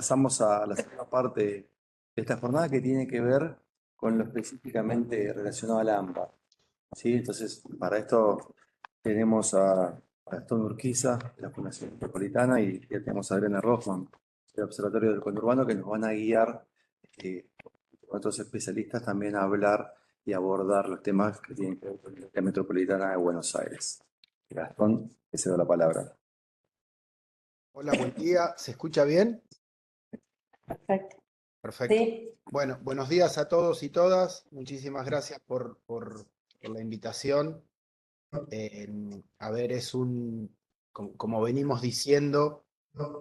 Pasamos a la segunda parte de esta jornada que tiene que ver con lo específicamente relacionado al AMBA. ¿Sí? Entonces, para esto tenemos a Gastón Urquiza, de la Fundación Metropolitana, y ya tenemos a Adriana Rothman, del Observatorio del Conurbano, que nos van a guiar con otros especialistas también a hablar y abordar los temas que tienen que ver con la metropolitana de Buenos Aires. Gastón, te cedo la palabra. Hola, buen día. ¿Se escucha bien? Perfecto. Perfecto. Sí, Bueno, buenos días a todos y todas. Muchísimas gracias por la invitación. A ver, como venimos diciendo,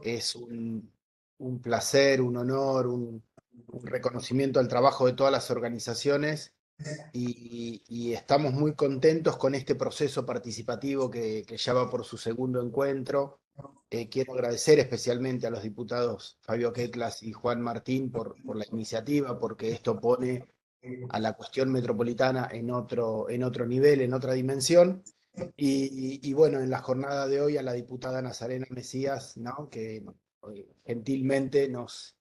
es un placer, un honor, un reconocimiento al trabajo de todas las organizaciones y estamos muy contentos con este proceso participativo que ya va por su segundo encuentro. Quiero agradecer especialmente a los diputados Fabio Quetlas y Juan Martín por la iniciativa, porque esto pone a la cuestión metropolitana en otro nivel, en otra dimensión. Y bueno, en la jornada de hoy a la diputada Nazarena Mesías, ¿no? Que gentilmente nos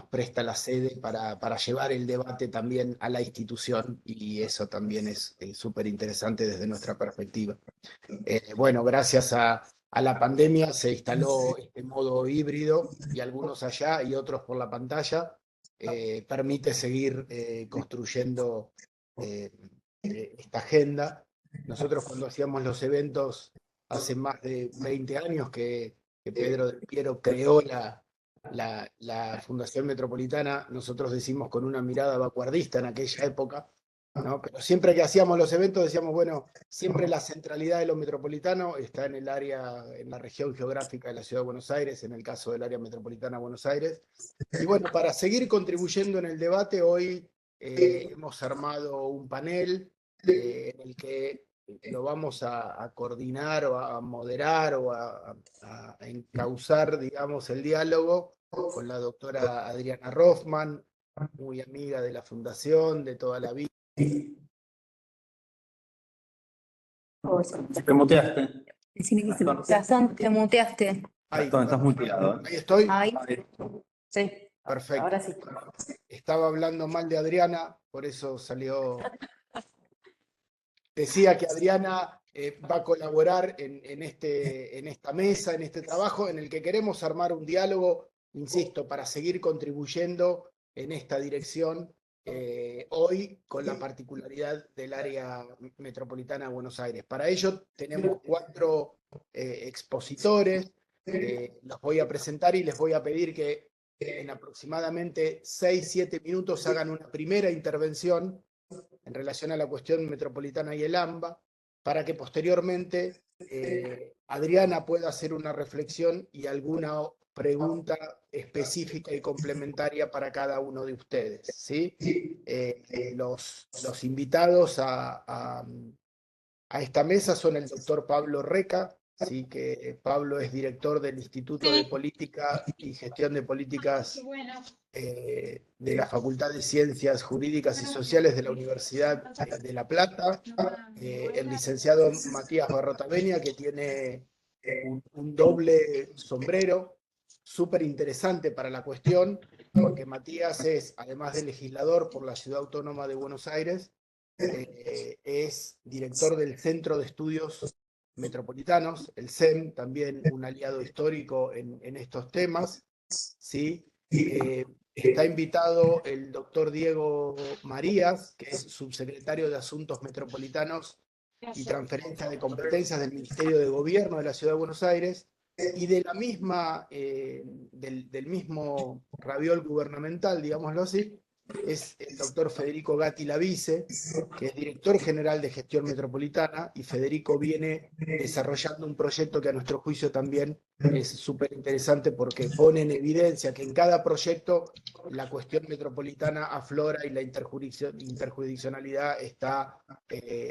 presta la sede para llevar el debate también a la institución, y eso también es súper interesante desde nuestra perspectiva. Bueno, gracias a la pandemia se instaló este modo híbrido, y algunos allá y otros por la pantalla. Permite seguir construyendo eh, esta agenda. Nosotros, cuando hacíamos los eventos hace más de 20 años que Pedro del Piero creó la Fundación Metropolitana, nosotros decimos con una mirada vanguardista en aquella época, ¿no? Pero siempre que hacíamos los eventos decíamos, bueno, siempre la centralidad de lo metropolitano está en el área, en la región geográfica de la Ciudad de Buenos Aires, en el caso del área metropolitana de Buenos Aires. Y bueno, para seguir contribuyendo en el debate, hoy hemos armado un panel en el que lo vamos a coordinar o a moderar o a encauzar, digamos, el diálogo con la doctora Adriana Rothman, muy amiga de la Fundación, de toda la vida. Te muteaste. Gastón, te muteaste. Ahí, Gastón, estás muteado. ahí estoy. Ahí. Sí, Perfecto. ahora sí. Estaba hablando mal de Adriana, por eso salió. Decía que Adriana va a colaborar en esta mesa, en este trabajo, en el que queremos armar un diálogo, insisto, para seguir contribuyendo en esta dirección, hoy con la particularidad del área metropolitana de Buenos Aires. Para ello tenemos 4 expositores. Los voy a presentar y les voy a pedir que en aproximadamente 6-7 minutos hagan una primera intervención en relación a la cuestión metropolitana y el AMBA, para que posteriormente Adriana pueda hacer una reflexión y alguna pregunta específica y complementaria para cada uno de ustedes, ¿sí? Los invitados a esta mesa son el doctor Pablo Reca, ¿sí? Que Pablo es director del Instituto de Política y Gestión de Políticas de la Facultad de Ciencias Jurídicas y Sociales de la Universidad de La Plata, el licenciado Matías Barrotaveña, que tiene un doble sombrero súper interesante para la cuestión, porque Matías es, además de legislador por la Ciudad Autónoma de Buenos Aires, es director del Centro de Estudios Metropolitanos, el CEM, también un aliado histórico en estos temas, ¿sí? Está invitado el doctor Diego Marías, que es subsecretario de Asuntos Metropolitanos y Transferencia de Competencias del Ministerio de Gobierno de la Ciudad de Buenos Aires, y de la misma, del mismo raviol gubernamental, digámoslo así, es el doctor Federico Gatti Lavice, que es director general de Gestión Metropolitana, y Federico viene desarrollando un proyecto que a nuestro juicio también es súper interesante, porque pone en evidencia que en cada proyecto la cuestión metropolitana aflora y la interjurisdiccionalidad está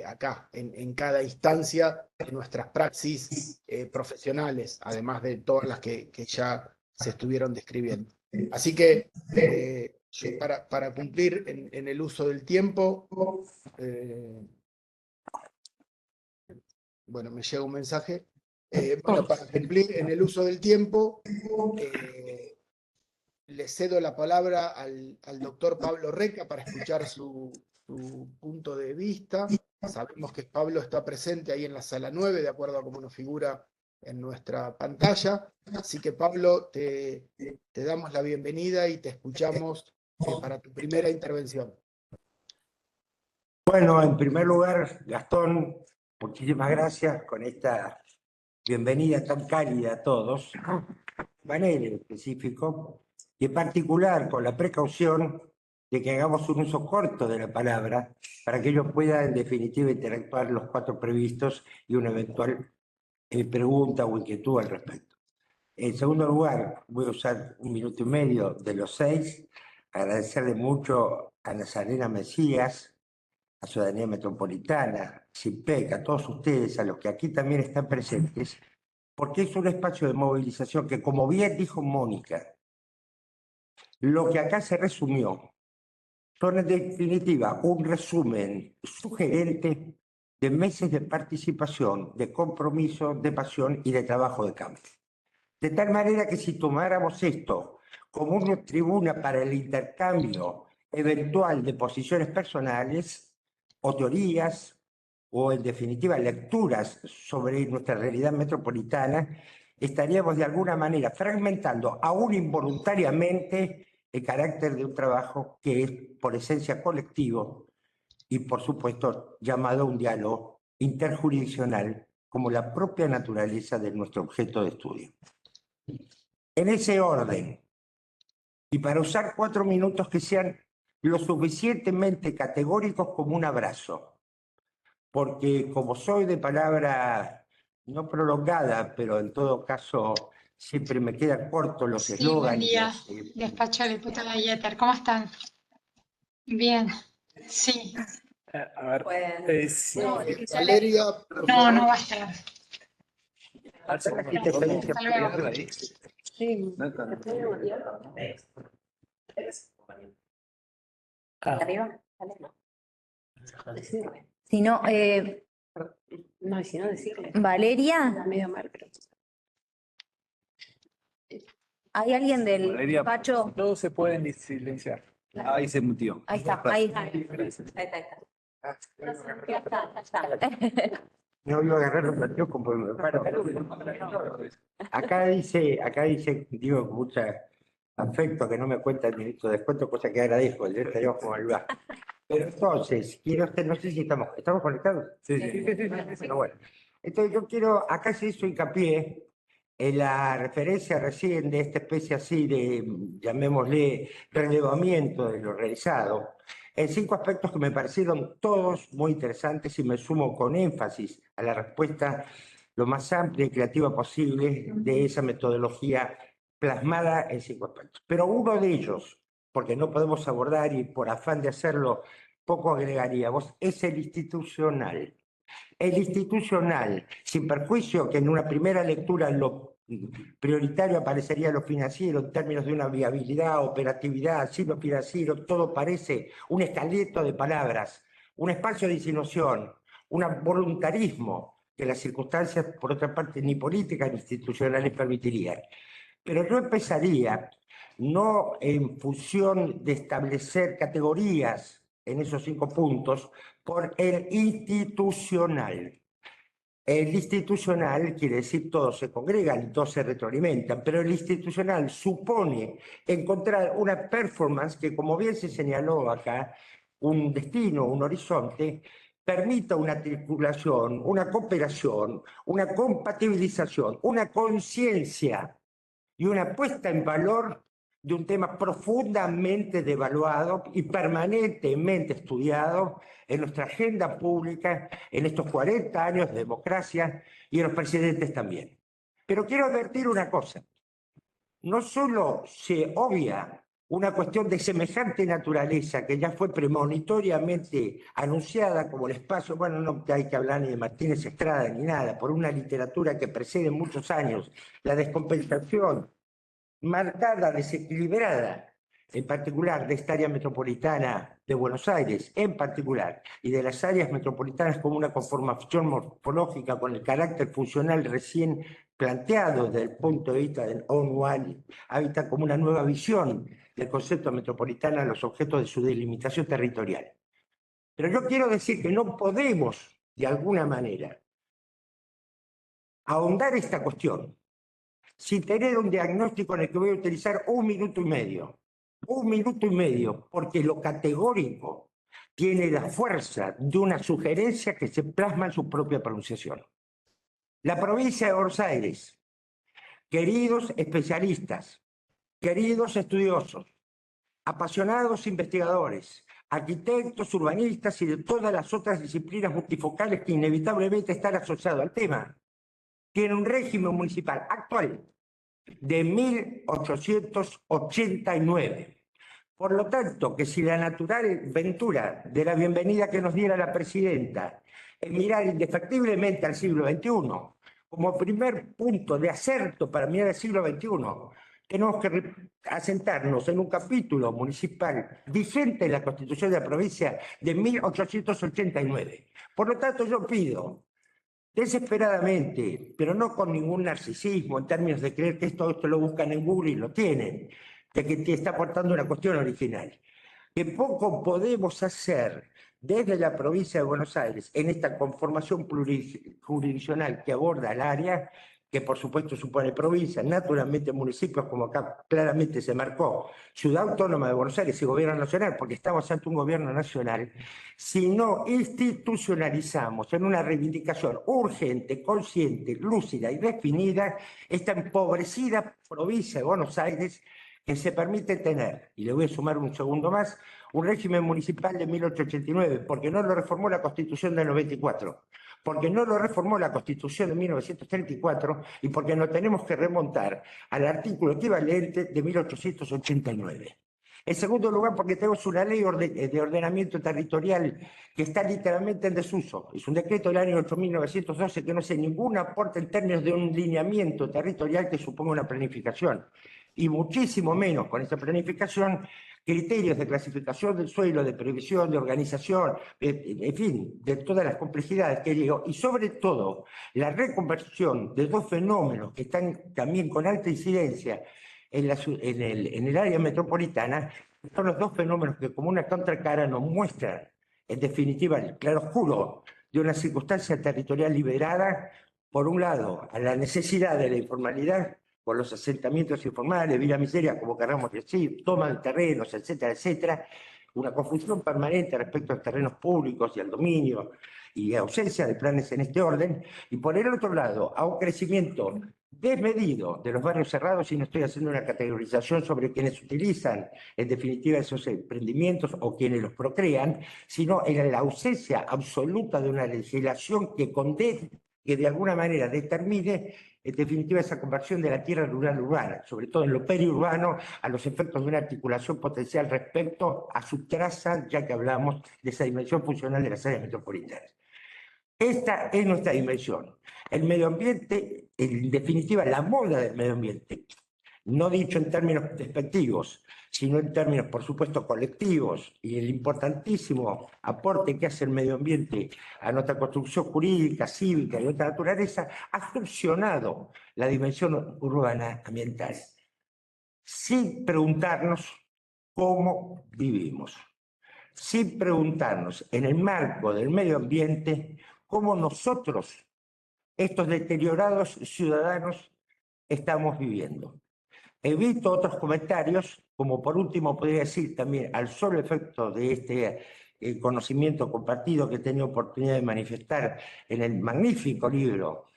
acá, en cada instancia de nuestras praxis profesionales, además de todas las que ya se estuvieron describiendo. Así que para cumplir en el uso del tiempo, bueno, me llega un mensaje. Bueno, para cumplir en el uso del tiempo, le cedo la palabra al doctor Pablo Reca para escuchar su punto de vista. Sabemos que Pablo está presente ahí en la sala 9, de acuerdo a cómo nos figura en nuestra pantalla. Así que Pablo, te damos la bienvenida y te escuchamos para tu primera intervención. Bueno, en primer lugar, Gastón, muchísimas gracias con esta bienvenida tan cálida a todos, Vanel en específico, y en particular con la precaución de que hagamos un uso corto de la palabra para que ellos puedan en definitiva interactuar los 4 previstos y una eventual pregunta o inquietud al respecto. En segundo lugar, voy a usar 1 minuto y medio de los 6, agradecerle mucho a Nazarena Mesías, a Ciudadanía Metropolitana, CIPEC, a todos ustedes, a los que aquí también están presentes, porque es un espacio de movilización que, como bien dijo Mónica, lo que acá se resumió son en definitiva un resumen sugerente de meses de participación, de compromiso, de pasión y de trabajo de campo. De tal manera que si tomáramos esto como una tribuna para el intercambio eventual de posiciones personales, o teorías, o en definitiva lecturas sobre nuestra realidad metropolitana, estaríamos de alguna manera fragmentando, aún involuntariamente, el carácter de un trabajo que es por esencia colectivo y por supuesto llamado a un diálogo interjurisdiccional como la propia naturaleza de nuestro objeto de estudio. En ese orden, y para usar 4 minutos que sean lo suficientemente categóricos como un abrazo, porque como soy de palabra no prolongada, pero en todo caso siempre me quedan cortos los Sí, buen eslóganes. día. Despacho de diputada Yeter. ¿Cómo están? Bien. Sí. A ver, Valeria, por No, favor. no va a estar. Hacer la interferencia Hasta luego. arriba ahí. Sí. Arriba, dale, no. Decirle. Si no, No, y si no, decirle. Valeria, Medio mal, pero. ¿hay alguien del Valeria, despacho? todos se pueden silenciar. Ahí se mutió. Ahí está, ahí está. Ahí está, Ya está, ya está. No iba a agarrar los anteojos porque me paro. Acá dice, digo, con mucho afecto que no me cuenta el ministro de descuento, cosa que agradezco, el estaríamos como el va. Pero entonces, no sé si ¿estamos conectados? Sí, sí. Bueno, bueno. Entonces yo quiero, acá se hizo hincapié en la referencia recién de esta especie así de, llamémosle, relevamiento de lo realizado, en 5 aspectos que me parecieron todos muy interesantes y me sumo con énfasis a la respuesta lo más amplia y creativa posible de esa metodología plasmada en 5 aspectos. Pero uno de ellos, porque no podemos abordar y por afán de hacerlo poco agregaríamos, es el institucional. El institucional, sin perjuicio que en una primera lectura lo prioritario aparecería lo financiero en términos de una viabilidad, operatividad, sí lo financiero, todo parece un esqueleto de palabras, un espacio de insinuación, un voluntarismo que las circunstancias, por otra parte, ni políticas ni institucionales permitirían. Pero yo empezaría no en función de establecer categorías en esos 5 puntos, por el institucional. El institucional quiere decir todos se congregan y todos se retroalimentan, pero el institucional supone encontrar una performance que, como bien se señaló acá, un destino, un horizonte, permita una articulación, una cooperación, una compatibilización, una conciencia y una puesta en valor de un tema profundamente devaluado y permanentemente estudiado en nuestra agenda pública en estos 40 años de democracia y en los presidentes también. Pero quiero advertir una cosa, no solo se obvia una cuestión de semejante naturaleza que ya fue premonitoriamente anunciada como el espacio, bueno, no hay que hablar ni de Martínez Estrada ni nada, por una literatura que precede muchos años, la descompensación marcada, desequilibrada en particular de esta área metropolitana de Buenos Aires, en particular, y de las áreas metropolitanas como una conformación morfológica con el carácter funcional recién planteado desde el punto de vista del ONU Habitat como una nueva visión del concepto metropolitano a los objetos de su delimitación territorial. Pero yo quiero decir que no podemos, de alguna manera, ahondar esta cuestión sin tener un diagnóstico en el que voy a utilizar 1 minuto y medio. 1 minuto y medio, porque lo categórico tiene la fuerza de una sugerencia que se plasma en su propia pronunciación. La provincia de Buenos Aires, queridos especialistas, queridos estudiosos, apasionados investigadores, arquitectos, urbanistas y de todas las otras disciplinas multifocales que inevitablemente están asociados al tema, tiene un régimen municipal actual de 1889. Por lo tanto, que si la natural ventura de la bienvenida que nos diera la presidenta en mirar indefectiblemente al siglo XXI como primer punto de acerto para mirar al siglo XXI, tenemos que asentarnos en un capítulo municipal vigente en la Constitución de la provincia de 1889. Por lo tanto, yo pido desesperadamente, pero no con ningún narcisismo en términos de creer que esto lo buscan en Google y lo tienen, de que te está aportando una cuestión original. Que poco podemos hacer desde la provincia de Buenos Aires en esta conformación jurisdiccional que aborda el área, que por supuesto supone provincia, naturalmente municipios, como acá claramente se marcó, Ciudad Autónoma de Buenos Aires y Gobierno Nacional, porque estamos ante un gobierno nacional, si no institucionalizamos en una reivindicación urgente, consciente, lúcida y definida esta empobrecida provincia de Buenos Aires, que se permite tener, y le voy a sumar un segundo más, un régimen municipal de 1889, porque no lo reformó la Constitución del 94, porque no lo reformó la Constitución de 1934 y porque nos tenemos que remontar al artículo equivalente de 1889. En segundo lugar, porque tenemos una ley de ordenamiento territorial que está literalmente en desuso. Es un decreto del año 8912 que no hace ningún aporte en términos de un lineamiento territorial que suponga una planificación. Y muchísimo menos con esa planificación, criterios de clasificación del suelo, de previsión, de organización, en fin, de todas las complejidades que digo, y sobre todo la reconversión de dos fenómenos que están también con alta incidencia en el área metropolitana, son los dos fenómenos que como una contracara nos muestran, en definitiva, el claroscuro de una circunstancia territorial liberada, por un lado, a la necesidad de la informalidad, por los asentamientos informales, vida miseria, como queramos decir, toma de terrenos, etcétera, etcétera, una confusión permanente respecto a los terrenos públicos y al dominio, y ausencia de planes en este orden, y por el otro lado, a un crecimiento desmedido de los barrios cerrados, y no estoy haciendo una categorización sobre quienes utilizan, en definitiva, esos emprendimientos o quienes los procrean, sino en la ausencia absoluta de una legislación que condene, que de alguna manera determine, en definitiva, esa conversión de la tierra rural urbana, sobre todo en lo periurbano, a los efectos de una articulación potencial respecto a su traza, ya que hablamos de esa dimensión funcional de las áreas metropolitanas. Esta es nuestra dimensión. El medio ambiente, en definitiva, la moda del medio ambiente, no dicho en términos despectivos, sino en términos, por supuesto, colectivos, y el importantísimo aporte que hace el medio ambiente a nuestra construcción jurídica, cívica y de otra naturaleza, ha funcionado la dimensión urbana ambiental, sin preguntarnos cómo vivimos, sin preguntarnos en el marco del medio ambiente cómo nosotros, estos deteriorados ciudadanos, estamos viviendo. Evito otros comentarios, como por último podría decir también, al solo efecto de este conocimiento compartido que he tenido oportunidad de manifestar en el magnífico libro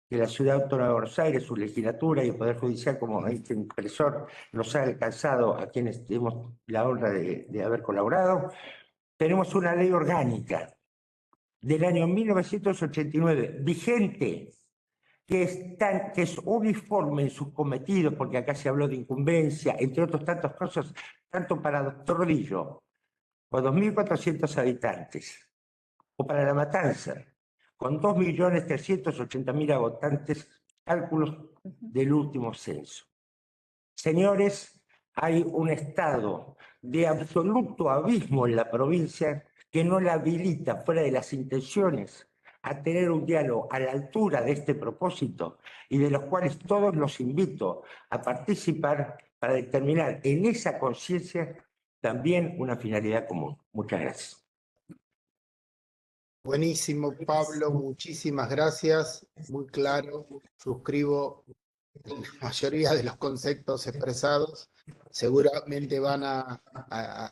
de la Ciudad Autónoma de Buenos Aires, su legislatura y el Poder Judicial, como este impresor nos ha alcanzado a quienes tenemos la honra de haber colaborado. Tenemos una ley orgánica del año 1989, vigente, que es uniforme en sus cometidos, porque acá se habló de incumbencia, entre otras tantas cosas, tanto para Doctor Rodillo, con 2.400 habitantes, o para La Matanza, con 2.380.000 habitantes, cálculos del último censo. Señores, hay un estado de absoluto abismo en la provincia que no la habilita, fuera de las intenciones, a tener un diálogo a la altura de este propósito y de los cuales todos los invito a participar para determinar en esa conciencia también una finalidad común. Muchas gracias. Buenísimo, Pablo, muchísimas gracias. Muy claro, suscribo la mayoría de los conceptos expresados. Seguramente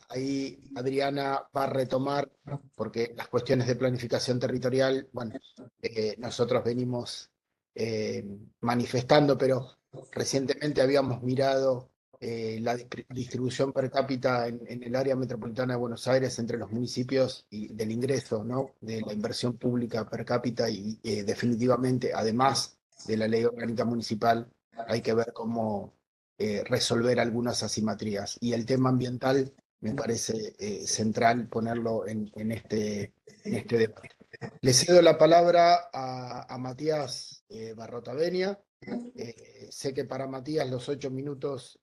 ahí Adriana va a retomar, porque las cuestiones de planificación territorial, bueno, nosotros venimos manifestando, pero recientemente habíamos mirado la distribución per cápita en el área metropolitana de Buenos Aires entre los municipios y del ingreso, ¿no? De la inversión pública per cápita y definitivamente, además de la ley orgánica municipal, hay que ver cómo resolver algunas asimetrías. Y el tema ambiental me parece central ponerlo en este debate. Le cedo la palabra a Matías Barrotavenia. Sé que para Matías los 8 minutos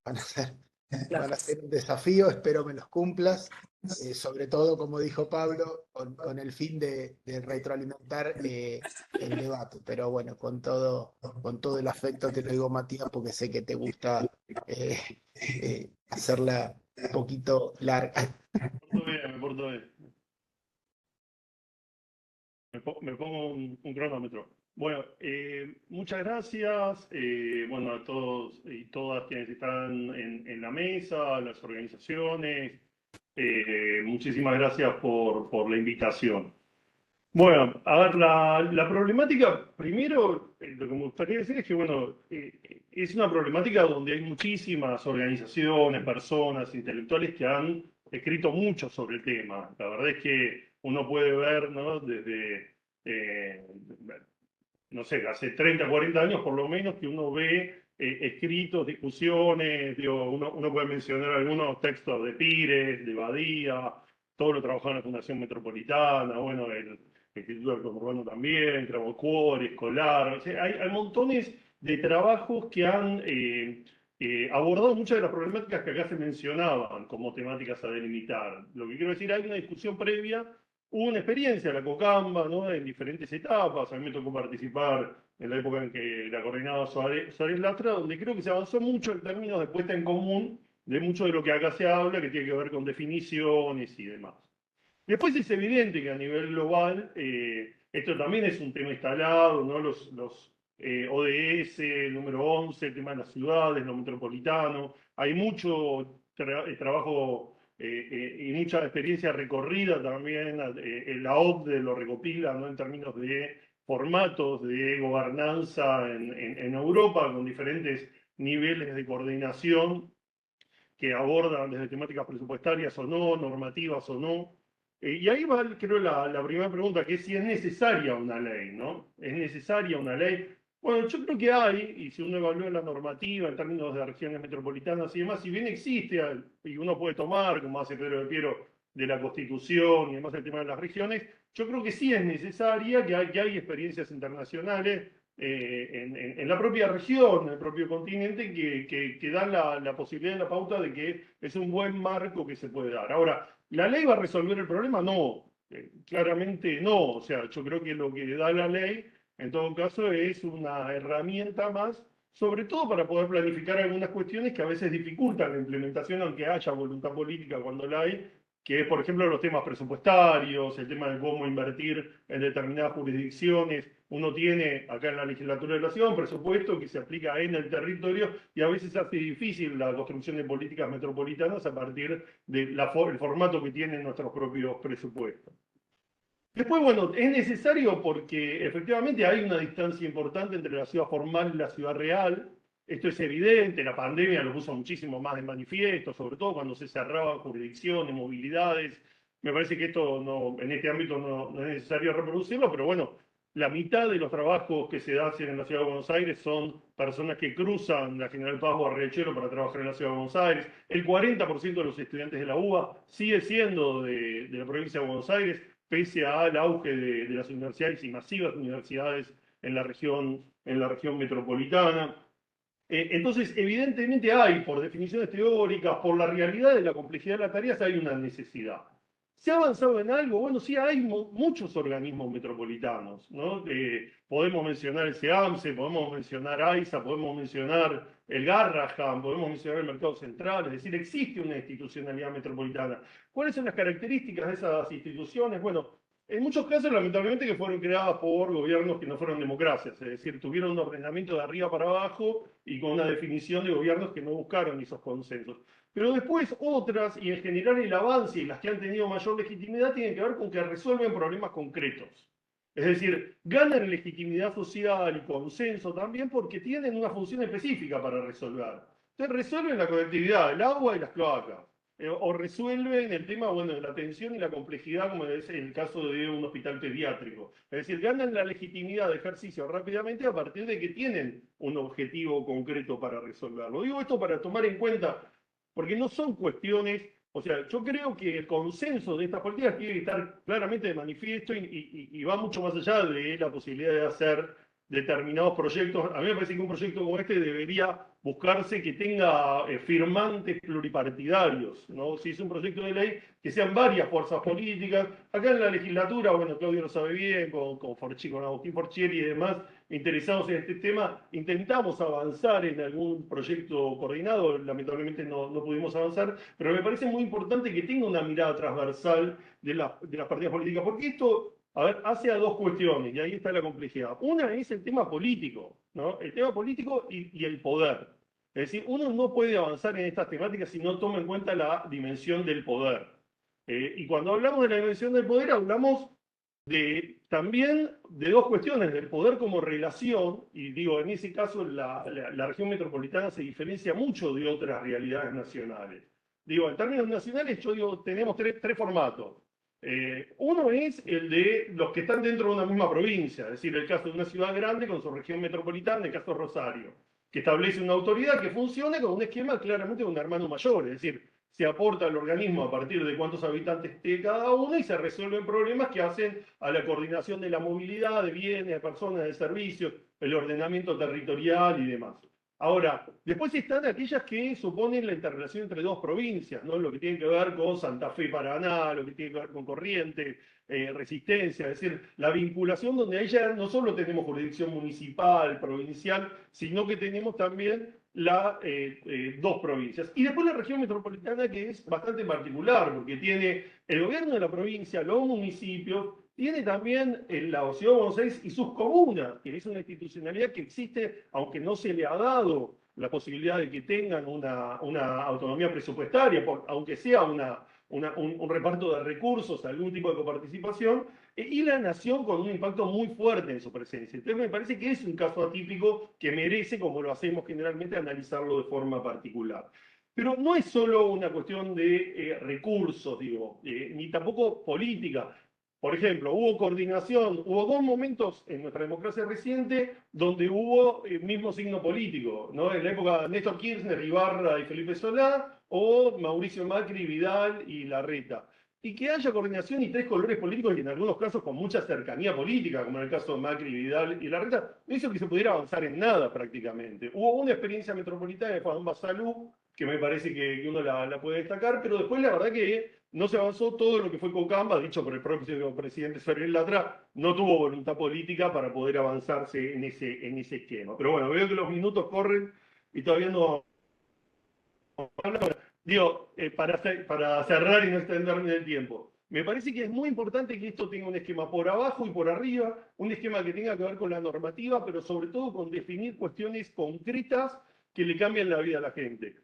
van a ser un desafío, espero me los cumplas. Sobre todo, como dijo Pablo, con el fin de retroalimentar el debate. Pero bueno, con todo el afecto te lo digo, Matías, porque sé que te gusta hacerla un poquito larga. Me porto bien. Me pongo un cronómetro. Bueno, muchas gracias bueno, a todos y todas quienes están en la mesa, las organizaciones. Muchísimas gracias por la invitación. Bueno, a ver, la problemática, primero, lo que me gustaría decir es que, bueno, es una problemática donde hay muchísimas organizaciones, personas, intelectuales que han escrito mucho sobre el tema. La verdad es que uno puede ver, ¿no? Desde, no sé, hace 30, 40 años por lo menos, que uno ve escritos, discusiones, digo, uno puede mencionar algunos textos de Pires, de Badía, todo lo trabajado en la Fundación Metropolitana, bueno, el Instituto del Conurbano también, Trabacuori, Escolar, o sea, hay montones de trabajos que han abordado muchas de las problemáticas que acá se mencionaban como temáticas a delimitar. Lo que quiero decir, hay una discusión previa. Hubo una experiencia, la COCAMBA, ¿no? En diferentes etapas. A mí me tocó participar en la época en que la coordinaba Suárez Lastra, donde creo que se avanzó mucho en términos de puesta en común de mucho de lo que acá se habla, que tiene que ver con definiciones y demás. Después es evidente que a nivel global, esto también es un tema instalado, ¿no? Los ODS, el número 11, el tema de las ciudades, lo metropolitano. Hay mucho trabajo y mucha experiencia recorrida también. La OCDE lo recopila, ¿no? En términos de formatos de gobernanza en Europa, con diferentes niveles de coordinación que abordan desde temáticas presupuestarias o no, normativas o no. Y ahí va, creo, la primera pregunta, que es si es necesaria una ley, ¿no? ¿Es necesaria una ley? Bueno, yo creo que hay, y si uno evalúa la normativa en términos de regiones metropolitanas y demás, si bien existe, y uno puede tomar, como hace Pedro de Piero, de la Constitución y demás el tema de las regiones, yo creo que sí es necesaria, que hay experiencias internacionales en la propia región, en el propio continente, que dan la posibilidad y la pauta de que es un buen marco que se puede dar. Ahora, ¿la ley va a resolver el problema? No, claramente no. O sea, yo creo que lo que da la ley, en todo caso, es una herramienta más, sobre todo para poder planificar algunas cuestiones que a veces dificultan la implementación, aunque haya voluntad política cuando la hay, que es, por ejemplo, los temas presupuestarios, el tema de cómo invertir en determinadas jurisdicciones. Uno tiene acá en la legislatura de la ciudad un presupuesto que se aplica en el territorio y a veces hace difícil la construcción de políticas metropolitanas a partir del formato que tienen nuestros propios presupuestos. Después, bueno, es necesario porque efectivamente hay una distancia importante entre la ciudad formal y la ciudad real. Esto es evidente, la pandemia lo puso muchísimo más de manifiesto, sobre todo cuando se cerraban jurisdicciones, movilidades. Me parece que esto en este ámbito no es necesario reproducirlo, pero bueno, la mitad de los trabajos que se hacen en la ciudad de Buenos Aires son personas que cruzan la General Paz o Riachuelo para trabajar en la ciudad de Buenos Aires. El 40% de los estudiantes de la UBA sigue siendo de la provincia de Buenos Aires, pese al auge de las universidades y masivas universidades en la región metropolitana. Entonces, evidentemente hay, por definiciones teóricas, por la realidad de la complejidad de las tareas, hay una necesidad. ¿Se ha avanzado en algo? Bueno, sí, hay muchos organismos metropolitanos, ¿no? Podemos mencionar el SEAMSE, podemos mencionar AISA, podemos mencionar el Garrahan, podemos mencionar el Mercado Central, es decir, existe una institucionalidad metropolitana. ¿Cuáles son las características de esas instituciones? Bueno, en muchos casos, lamentablemente, que fueron creadas por gobiernos que no fueron democracias, es decir, tuvieron un ordenamiento de arriba para abajo y con una definición de gobiernos que no buscaron esos consensos. Pero después otras, y en general el avance y las que han tenido mayor legitimidad, tienen que ver con que resuelven problemas concretos. Es decir, ganan legitimidad social y consenso también porque tienen una función específica para resolver. Entonces resuelven la conectividad, el agua y las cloacas. O resuelven el tema, bueno, de la atención y la complejidad, como es el caso de un hospital pediátrico. Es decir, ganan la legitimidad de ejercicio rápidamente a partir de que tienen un objetivo concreto para resolverlo. Digo esto para tomar en cuenta, porque no son cuestiones, o sea, yo creo que el consenso de estas políticas tiene que estar claramente de manifiesto y va mucho más allá de la posibilidad de hacer determinados proyectos. A mí me parece que un proyecto como este debería buscarse que tenga firmantes pluripartidarios, ¿no? Si es un proyecto de ley, que sean varias fuerzas políticas. Acá en la legislatura, bueno, Claudio lo sabe bien, con Agustín Forchieri y demás, interesados en este tema, intentamos avanzar en algún proyecto coordinado, lamentablemente no pudimos avanzar, pero me parece muy importante que tenga una mirada transversal de las partidas políticas, porque esto, a ver, hace a dos cuestiones, y ahí está la complejidad. Una es el tema político, ¿no? El tema político y el poder. Es decir, uno no puede avanzar en estas temáticas si no toma en cuenta la dimensión del poder. Y cuando hablamos de la dimensión del poder, hablamos también de dos cuestiones, del poder como relación, y digo, en ese caso la región metropolitana se diferencia mucho de otras realidades nacionales. Digo, en términos nacionales, yo digo, tenemos tres formatos. Uno es el de los que están dentro de una misma provincia, es decir, el caso de una ciudad grande con su región metropolitana, el caso de Rosario, que establece una autoridad que funcione con un esquema claramente de un hermano mayor, es decir, se aporta al organismo a partir de cuántos habitantes tiene cada uno y se resuelven problemas que hacen a la coordinación de la movilidad, de bienes, de personas, de servicios, el ordenamiento territorial y demás. Ahora, después están aquellas que suponen la interrelación entre dos provincias, ¿no? Lo que tiene que ver con Santa Fe, Paraná, lo que tiene que ver con Corrientes, Resistencia, es decir, la vinculación donde ahí ya no solo tenemos jurisdicción municipal, provincial, sino que tenemos también dos provincias. Y después la región metropolitana, que es bastante particular, porque tiene el gobierno de la provincia, los municipios, tiene también la Ciudad de Buenos Aires y sus comunas, que es una institucionalidad que existe, aunque no se le ha dado la posibilidad de que tengan una autonomía presupuestaria, aunque sea un reparto de recursos, algún tipo de coparticipación, y la nación con un impacto muy fuerte en su presencia. Entonces me parece que es un caso atípico que merece, como lo hacemos generalmente, analizarlo de forma particular. Pero no es solo una cuestión de recursos, digo, ni tampoco política. Por ejemplo, hubo coordinación, hubo dos momentos en nuestra democracia reciente donde hubo el mismo signo político, ¿no? En la época de Néstor Kirchner, Ibarra y Felipe Solá, o Mauricio Macri, Vidal y Larreta. Y que haya coordinación y tres colores políticos, y en algunos casos con mucha cercanía política, como en el caso de Macri, Vidal y Larreta, no hizo que se pudiera avanzar en nada prácticamente. Hubo una experiencia metropolitana de Juan Basalú, que me parece que uno la puede destacar, pero después la verdad que no se avanzó todo lo que fue Cocamba, dicho por el propio presidente Ferrer Latra, no tuvo voluntad política para poder avanzarse en ese esquema. Pero bueno, veo que los minutos corren y todavía no hablamos. Digo, para cerrar y no extenderme en el tiempo, me parece que es muy importante que esto tenga un esquema por abajo y por arriba, un esquema que tenga que ver con la normativa, pero sobre todo con definir cuestiones concretas que le cambian la vida a la gente.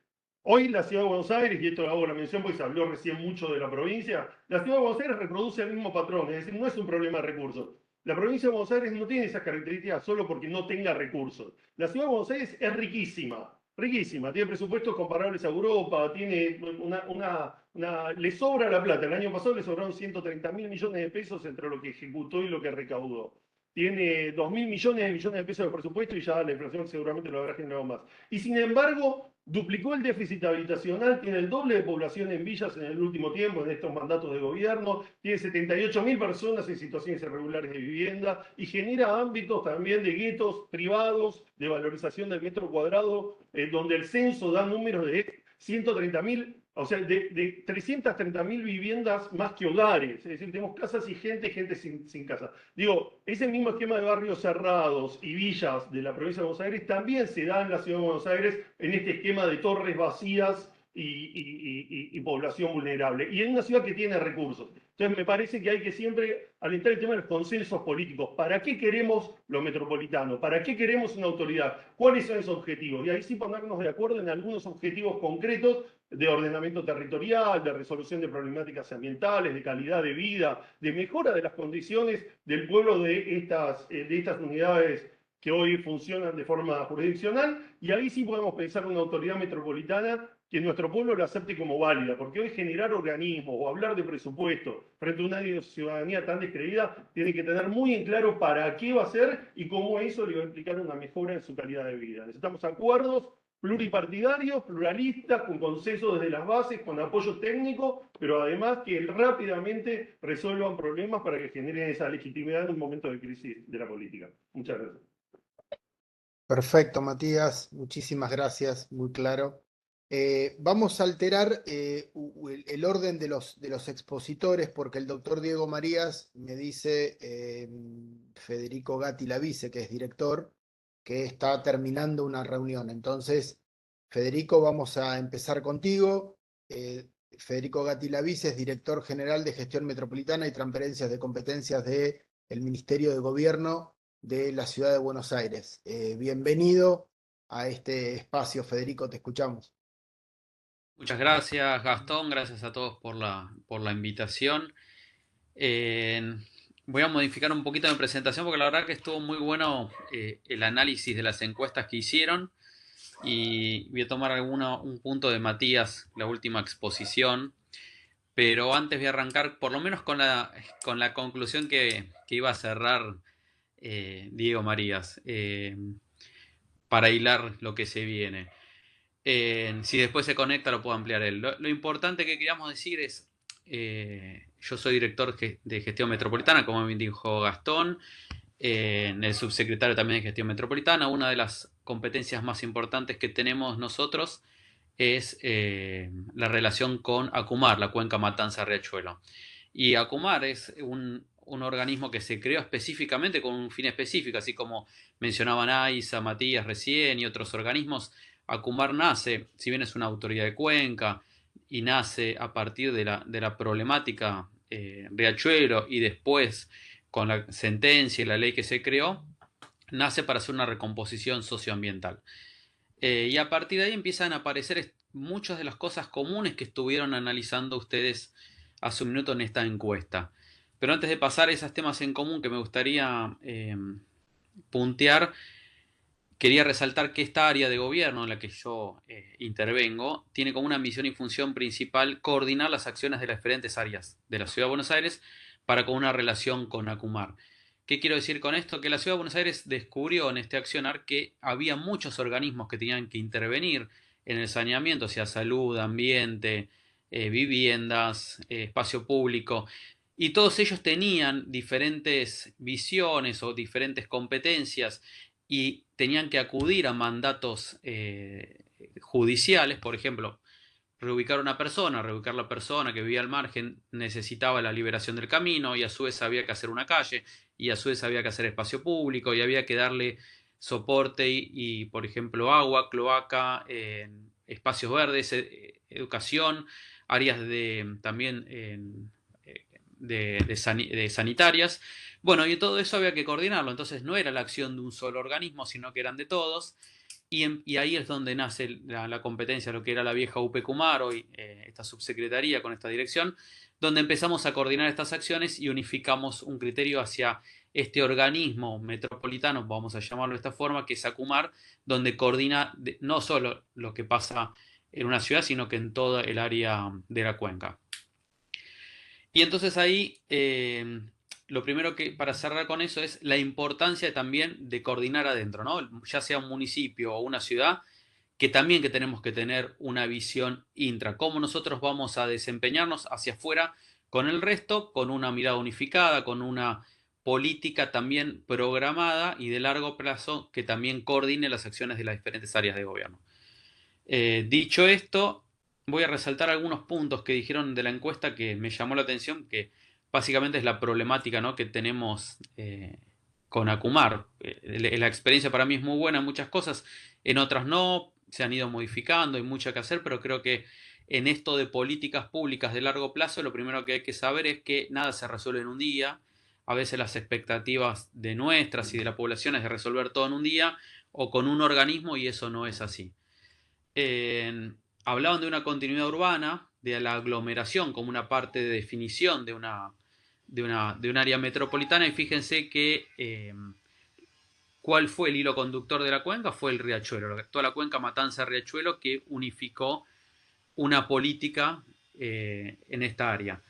Hoy la Ciudad de Buenos Aires, y esto hago la mención porque se habló recién mucho de la provincia, la Ciudad de Buenos Aires reproduce el mismo patrón, es decir, no es un problema de recursos. La provincia de Buenos Aires no tiene esas características solo porque no tenga recursos. La Ciudad de Buenos Aires es riquísima, riquísima, tiene presupuestos comparables a Europa, tiene le sobra la plata. El año pasado le sobraron 130.000 millones de pesos entre lo que ejecutó y lo que recaudó. Tiene 2.000 millones de pesos de presupuesto y ya la inflación seguramente lo habrá generado más. Y sin embargo, duplicó el déficit habitacional, tiene el doble de población en villas en el último tiempo, en estos mandatos de gobierno, tiene 78.000 personas en situaciones irregulares de vivienda y genera ámbitos también de guetos privados, de valorización del metro cuadrado, donde el censo da números de 130.000, o sea, de 330.000 viviendas más que hogares. Es decir, tenemos casas y gente sin casa. Digo, ese mismo esquema de barrios cerrados y villas de la provincia de Buenos Aires también se da en la ciudad de Buenos Aires en este esquema de torres vacías y población vulnerable. Y en una ciudad que tiene recursos. Entonces me parece que hay que siempre alentar el tema de los consensos políticos. ¿Para qué queremos lo metropolitano? ¿Para qué queremos una autoridad? ¿Cuáles son esos objetivos? Y ahí sí ponernos de acuerdo en algunos objetivos concretos de ordenamiento territorial, de resolución de problemáticas ambientales, de calidad de vida, de mejora de las condiciones del pueblo de estas unidades que hoy funcionan de forma jurisdiccional, y ahí sí podemos pensar una autoridad metropolitana que nuestro pueblo la acepte como válida, porque hoy generar organismos o hablar de presupuesto frente a una ciudadanía tan descreída tiene que tener muy en claro para qué va a ser y cómo eso le va a implicar una mejora en su calidad de vida. Necesitamos acuerdos pluripartidarios, pluralistas, con consenso desde las bases, con apoyo técnico, pero además que rápidamente resuelvan problemas para que generen esa legitimidad en un momento de crisis de la política. Muchas gracias. Perfecto, Matías. Muchísimas gracias. Muy claro. Vamos a alterar el orden de los expositores porque el doctor Diego Marías me dice, Federico Gatti Lavice, que es director, que está terminando una reunión. Entonces, Federico, vamos a empezar contigo. Federico Gatti Lavice es director general de Gestión Metropolitana y Transferencias de Competencias del Ministerio de Gobierno de la Ciudad de Buenos Aires. Bienvenido a este espacio, Federico, te escuchamos. Muchas gracias, Gastón, gracias a todos por la invitación. Voy a modificar un poquito mi presentación porque la verdad que estuvo muy bueno el análisis de las encuestas que hicieron y voy a tomar un punto de Matías, la última exposición, pero antes voy a arrancar por lo menos con la conclusión que iba a cerrar Diego Marías para hilar lo que se viene. Si después se conecta lo puedo ampliar él. Lo importante que queríamos decir es, yo soy director de Gestión Metropolitana, como me dijo Gastón, el subsecretario también de Gestión Metropolitana. Una de las competencias más importantes que tenemos nosotros es la relación con ACUMAR, la Cuenca Matanza-Riachuelo. Y ACUMAR es un organismo que se creó específicamente con un fin específico, así como mencionaban Aiza, Matías recién y otros organismos. ACUMAR nace, si bien es una autoridad de cuenca, y nace a partir de la problemática Riachuelo y después con la sentencia y la ley que se creó, nace para hacer una recomposición socioambiental. Y a partir de ahí empiezan a aparecer muchas de las cosas comunes que estuvieron analizando ustedes hace un minuto en esta encuesta. Pero antes de pasar a esos temas en común que me gustaría puntear, quería resaltar que esta área de gobierno en la que yo intervengo tiene como una misión y función principal coordinar las acciones de las diferentes áreas de la Ciudad de Buenos Aires para con una relación con ACUMAR. ¿Qué quiero decir con esto? Que la Ciudad de Buenos Aires descubrió en este accionar que había muchos organismos que tenían que intervenir en el saneamiento, sea salud, ambiente, viviendas, espacio público, y todos ellos tenían diferentes visiones o diferentes competencias y tenían que acudir a mandatos judiciales. Por ejemplo, reubicar a una persona, reubicar la persona que vivía al margen necesitaba la liberación del camino y a su vez había que hacer una calle y a su vez había que hacer espacio público y había que darle soporte y por ejemplo, agua, cloaca, espacios verdes, educación, áreas también de sanitarias. Bueno, y todo eso había que coordinarlo, entonces no era la acción de un solo organismo, sino que eran de todos, y ahí es donde nace la competencia, lo que era la vieja UPCUMAR, hoy esta subsecretaría con esta dirección, donde empezamos a coordinar estas acciones y unificamos un criterio hacia este organismo metropolitano, vamos a llamarlo de esta forma, que es ACUMAR, donde coordina no solo lo que pasa en una ciudad, sino que en toda el área de la cuenca. Y entonces ahí lo primero que para cerrar con eso es la importancia también de coordinar adentro, ¿no? Ya sea un municipio o una ciudad, que también que tenemos que tener una visión intra, cómo nosotros vamos a desempeñarnos hacia afuera con el resto, con una mirada unificada, con una política también programada y de largo plazo que también coordine las acciones de las diferentes áreas de gobierno. Dicho esto, voy a resaltar algunos puntos que dijeron de la encuesta que me llamó la atención, que básicamente es la problemática, ¿no?, que tenemos con Acumar. La experiencia para mí es muy buena en muchas cosas, en otras no, se han ido modificando, hay mucho que hacer, pero creo que en esto de políticas públicas de largo plazo, lo primero que hay que saber es que nada se resuelve en un día. A veces las expectativas de nuestras y de la población es de resolver todo en un día o con un organismo, y eso no es así. Hablaban de una continuidad urbana, de la aglomeración como una parte de definición de un área metropolitana, y fíjense que ¿cuál fue el hilo conductor de la cuenca? Fue el riachuelo, toda la cuenca Matanza-Riachuelo, que unificó una política en esta área.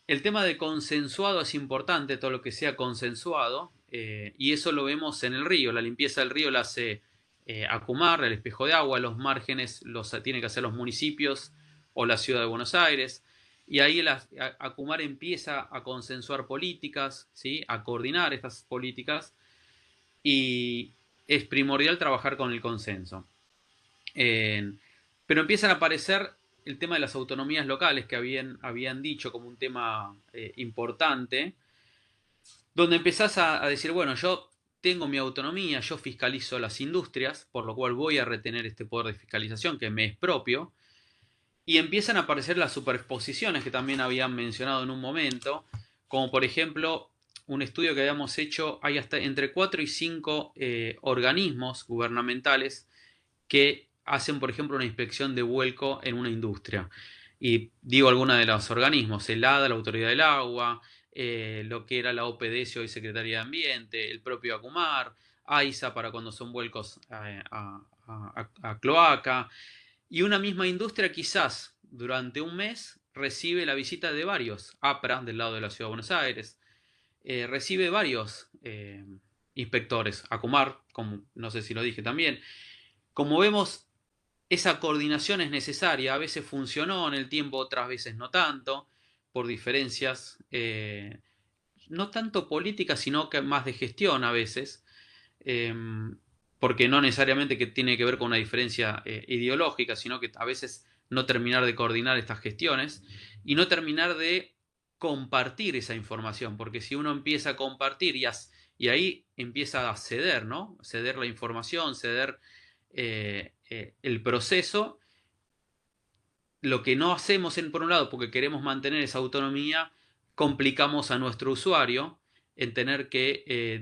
El tema de consensuado es importante, todo lo que sea consensuado, y eso lo vemos en el río. La limpieza del río la hace Acumar, el espejo de agua, los márgenes los tienen que hacer los municipios o la ciudad de Buenos Aires, y ahí Acumar empieza a consensuar políticas, ¿sí?, a coordinar estas políticas, y es primordial trabajar con el consenso. Pero empiezan a aparecer el tema de las autonomías locales que habían dicho como un tema importante, donde empezás a decir, bueno, yo tengo mi autonomía, yo fiscalizo las industrias, por lo cual voy a retener este poder de fiscalización que me es propio, y empiezan a aparecer las superposiciones que también habían mencionado en un momento, como por ejemplo un estudio que habíamos hecho, hay hasta entre 4 y 5 organismos gubernamentales que hacen, por ejemplo, una inspección de vuelco en una industria. Y digo algunos de los organismos: el ADA, la Autoridad del Agua, lo que era la OPDS, hoy Secretaría de Ambiente, el propio Acumar, AISA para cuando son vuelcos a cloaca. Y una misma industria quizás durante un mes recibe la visita de varios, APRA del lado de la Ciudad de Buenos Aires, recibe varios inspectores, Acumar, como no sé si lo dije también. Como vemos, esa coordinación es necesaria, a veces funcionó en el tiempo, otras veces no tanto, por diferencias no tanto políticas, sino que más de gestión a veces, porque no necesariamente que tiene que ver con una diferencia ideológica, sino que a veces no terminar de coordinar estas gestiones y no terminar de compartir esa información, porque si uno empieza a compartir y ahí empieza a ceder, ¿no? Ceder la información, ceder el proceso. Lo que no hacemos por un lado, porque queremos mantener esa autonomía, complicamos a nuestro usuario en tener que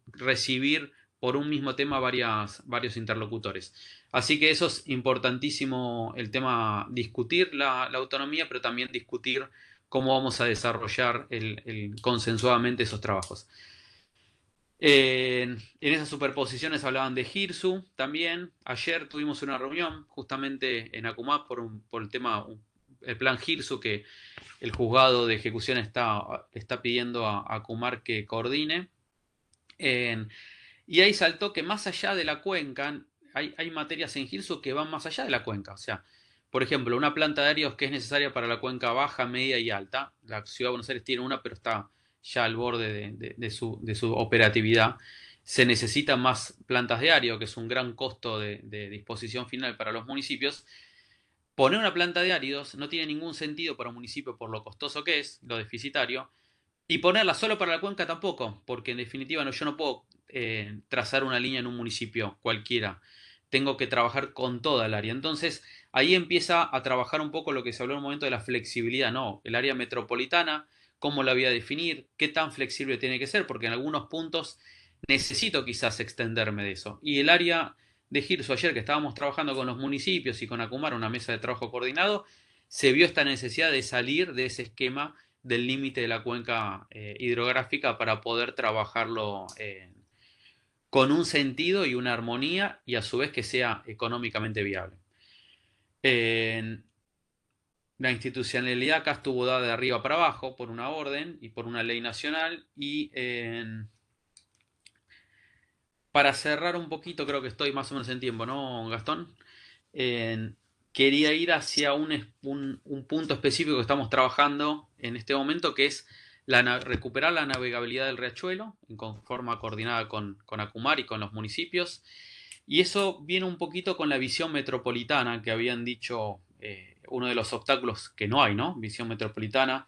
recibir por un mismo tema varios interlocutores. Así que eso es importantísimo, el tema discutir la autonomía, pero también discutir cómo vamos a desarrollar consensuadamente esos trabajos. En esas superposiciones hablaban de GIRSU también. Ayer tuvimos una reunión justamente en Acumar por el tema, el plan GIRSU, que el juzgado de ejecución está pidiendo a Acumar que coordine. Y ahí saltó que más allá de la cuenca, hay materias en GIRSU que van más allá de la cuenca. O sea, por ejemplo, una planta de áridos que es necesaria para la cuenca baja, media y alta. La Ciudad de Buenos Aires tiene una, pero está ya al borde de su operatividad. Se necesitan más plantas de árido, que es un gran costo de disposición final para los municipios. Poner una planta de áridos no tiene ningún sentido para un municipio por lo costoso que es, lo deficitario, y ponerla solo para la cuenca tampoco, porque en definitiva yo no puedo trazar una línea en un municipio cualquiera. Tengo que trabajar con toda el área. Entonces ahí empieza a trabajar un poco lo que se habló en un momento de la flexibilidad, ¿no? El área metropolitana, cómo la voy a definir, qué tan flexible tiene que ser, porque en algunos puntos necesito quizás extenderme de eso. Y el área de GIRSU, ayer que estábamos trabajando con los municipios y con Acumar, una mesa de trabajo coordinado, se vio esta necesidad de salir de ese esquema del límite de la cuenca hidrográfica para poder trabajarlo con un sentido y una armonía, y a su vez que sea económicamente viable. La institucionalidad acá estuvo dada de arriba para abajo por una orden y por una ley nacional, y para cerrar un poquito, creo que estoy más o menos en tiempo, ¿no, Gastón? Quería ir hacia un punto específico que estamos trabajando en este momento, que es recuperar la navegabilidad del riachuelo en forma coordinada con Acumar y con los municipios. Y eso viene un poquito con la visión metropolitana que habían dicho, uno de los obstáculos que no hay, ¿no? Visión metropolitana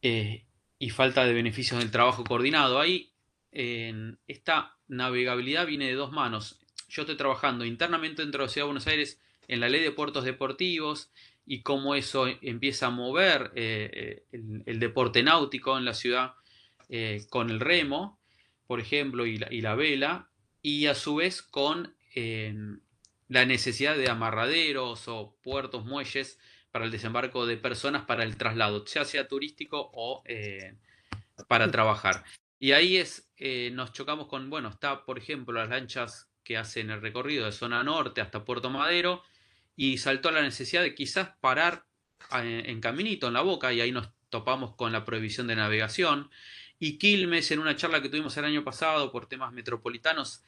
y falta de beneficios del trabajo coordinado. Ahí esta navegabilidad viene de dos manos. Yo estoy trabajando internamente dentro de la Ciudad de Buenos Aires en la ley de puertos deportivos y cómo eso empieza a mover el deporte náutico en la ciudad con el remo, por ejemplo, y la vela, y a su vez con la necesidad de amarraderos o puertos, muelles para el desembarco de personas para el traslado, ya sea turístico o para trabajar. Y ahí nos chocamos con, bueno, está por ejemplo las lanchas que hacen el recorrido de zona norte hasta Puerto Madero y saltó la necesidad de quizás parar en Caminito, en La Boca, y ahí nos topamos con la prohibición de navegación. Y Quilmes, en una charla que tuvimos el año pasado por temas metropolitanos,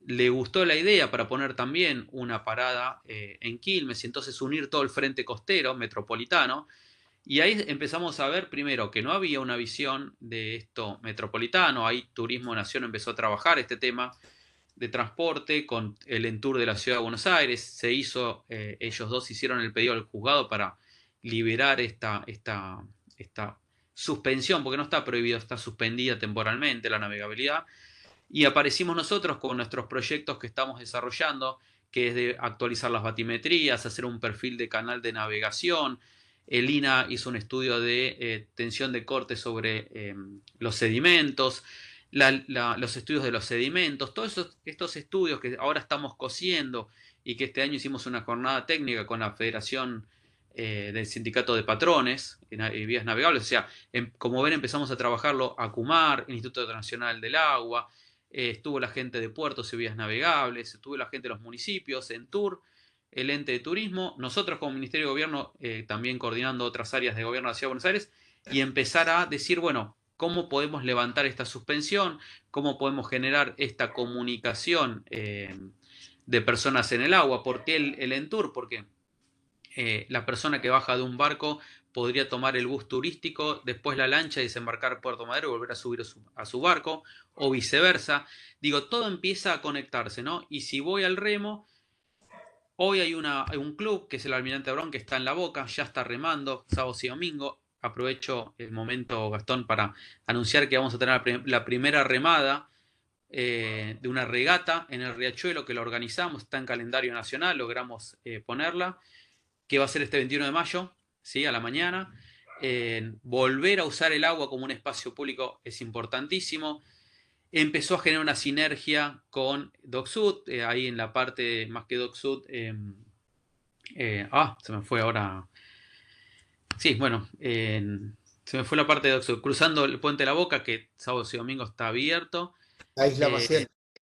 le gustó la idea para poner también una parada en Quilmes y entonces unir todo el frente costero metropolitano. Y ahí empezamos a ver primero que no había una visión de esto metropolitano. Ahí Turismo Nación empezó a trabajar este tema de transporte con el Entour de la Ciudad de Buenos Aires. Se hizo, ellos dos hicieron el pedido al juzgado para liberar esta suspensión, porque no está prohibido, está suspendida temporalmente la navegabilidad. Y aparecimos nosotros con nuestros proyectos que estamos desarrollando, que es de actualizar las batimetrías, hacer un perfil de canal de navegación. El INA hizo un estudio de tensión de corte sobre los sedimentos, los estudios de los sedimentos, todos estos estudios que ahora estamos cosiendo y que este año hicimos una jornada técnica con la Federación del Sindicato de Patrones y Vías Navegables. O sea, como ven, empezamos a trabajarlo Acumar, el Instituto Nacional del Agua, estuvo la gente de puertos y vías navegables, estuvo la gente de los municipios, Entur, el ente de turismo, nosotros como Ministerio de Gobierno también coordinando otras áreas de gobierno de la Ciudad de Buenos Aires y empezar a decir, bueno, ¿cómo podemos levantar esta suspensión? ¿Cómo podemos generar esta comunicación de personas en el agua? ¿Por qué el Entur? Porque la persona que baja de un barco podría tomar el bus turístico, después la lancha y desembarcar en Puerto Madero y volver a subir a su barco, o viceversa. Digo, todo empieza a conectarse, ¿no? Y si voy al remo, hoy hay un club que es el Almirante Brown que está en La Boca, ya está remando sábado y domingo. Aprovecho el momento, Gastón, para anunciar que vamos a tener la primera remada de una regata en el Riachuelo que la organizamos, está en calendario nacional, logramos ponerla, que va a ser este 21 de mayo, ¿sí? A la mañana. Volver a usar el agua como un espacio público es importantísimo. Empezó a generar una sinergia con DocSud, ahí en la parte, más que DocSud, se me fue ahora. Sí, bueno, se me fue la parte de DocSud, cruzando el puente de la Boca, que sábado y domingo está abierto. La Isla Maciel.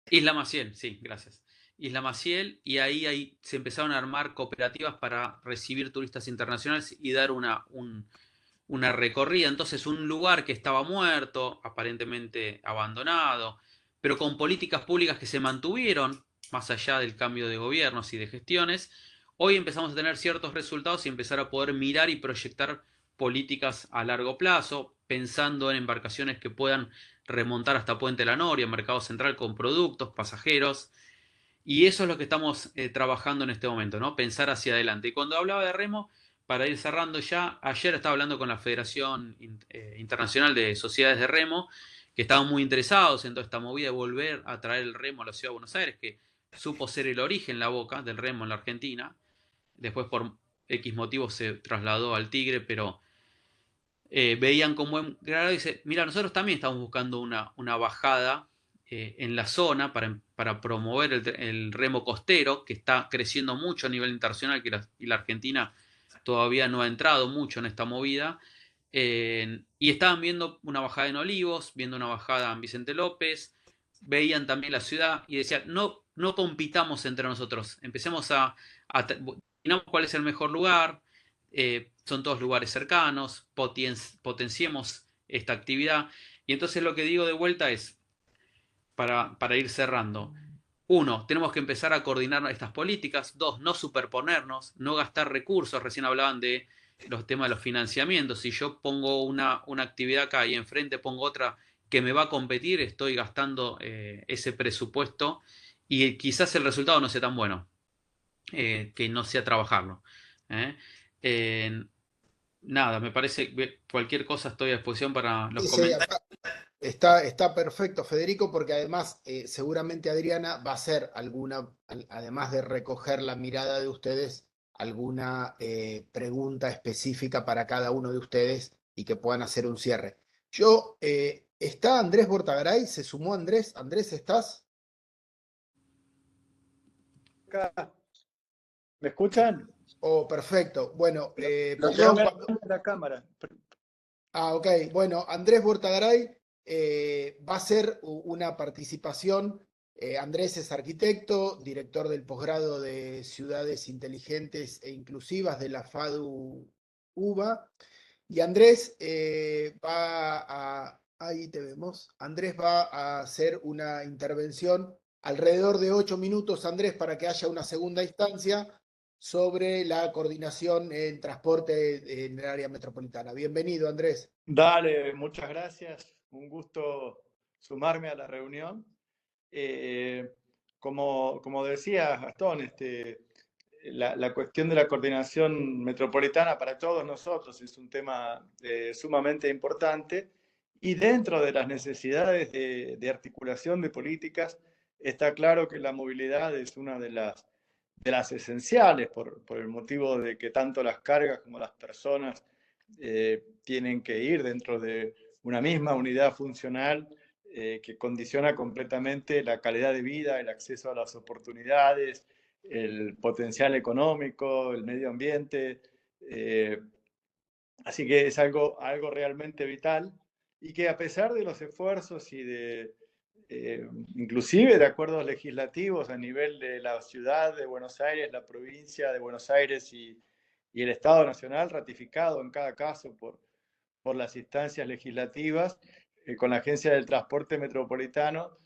Isla Maciel, sí, gracias. Isla Maciel, y ahí se empezaron a armar cooperativas para recibir turistas internacionales y dar una recorrida. Entonces, un lugar que estaba muerto, aparentemente abandonado, pero con políticas públicas que se mantuvieron, más allá del cambio de gobiernos y de gestiones, hoy empezamos a tener ciertos resultados y empezar a poder mirar y proyectar políticas a largo plazo, pensando en embarcaciones que puedan remontar hasta Puente La Noria, Mercado Central, con productos, pasajeros. Y eso es lo que estamos trabajando en este momento, ¿no? Pensar hacia adelante. Y cuando hablaba de remo, para ir cerrando ya, ayer estaba hablando con la Federación Internacional de Sociedades de Remo, que estaban muy interesados en toda esta movida de volver a traer el remo a la Ciudad de Buenos Aires, que supo ser el origen, La Boca, del remo en la Argentina. Después por X motivos se trasladó al Tigre, pero veían con buen grado y dice, mira, nosotros también estamos buscando una bajada en la zona para promover el remo costero, que está creciendo mucho a nivel internacional, y la Argentina todavía no ha entrado mucho en esta movida. Y estaban viendo una bajada en Olivos, viendo una bajada en Vicente López, veían también la ciudad y decían, no compitamos entre nosotros, empecemos definamos cuál es el mejor lugar, son todos lugares cercanos, potenciemos esta actividad. Y entonces lo que digo de vuelta es, para ir cerrando. Uno, tenemos que empezar a coordinar estas políticas. Dos, no superponernos, no gastar recursos. Recién hablaban de los temas de los financiamientos. Si yo pongo una actividad acá y enfrente pongo otra que me va a competir, estoy gastando ese presupuesto y quizás el resultado no sea tan bueno, que no sea trabajarlo. ¿eh? Eh, Nada, me parece que cualquier cosa estoy a disposición para los Sí, sí, comentarios. está perfecto, Federico, porque además seguramente Adriana va a hacer alguna, además de recoger la mirada de ustedes, alguna pregunta específica para cada uno de ustedes y que puedan hacer un cierre. ¿Está Andrés Bortagaray? ¿Se sumó Andrés? Andrés, ¿estás? Acá. ¿Me escuchan? Oh, perfecto. Bueno, Lo perdón. tengo que abrir la cámara. Ok. Bueno, Andrés Bortagaray va a hacer una participación. Andrés es arquitecto, director del posgrado de Ciudades Inteligentes e Inclusivas de la FADU UBA. Y Andrés ahí te vemos, Andrés va a hacer una intervención alrededor de 8 minutos, Andrés, para que haya una segunda instancia sobre la coordinación en transporte en el área metropolitana. Bienvenido, Andrés. Dale, muchas gracias. Un gusto sumarme a la reunión. Como decía Gastón, la cuestión de la coordinación metropolitana para todos nosotros es un tema sumamente importante y dentro de las necesidades de articulación de políticas está claro que la movilidad es una de las esenciales por el motivo de que tanto las cargas como las personas tienen que ir dentro de una misma unidad funcional que condiciona completamente la calidad de vida, el acceso a las oportunidades, el potencial económico, el medio ambiente. Así que es algo realmente vital y que a pesar de los esfuerzos y inclusive de acuerdos legislativos a nivel de la ciudad de Buenos Aires, la provincia de Buenos Aires y el Estado Nacional, ratificado en cada caso por las instancias legislativas, con la Agencia del Transporte Metropolitano,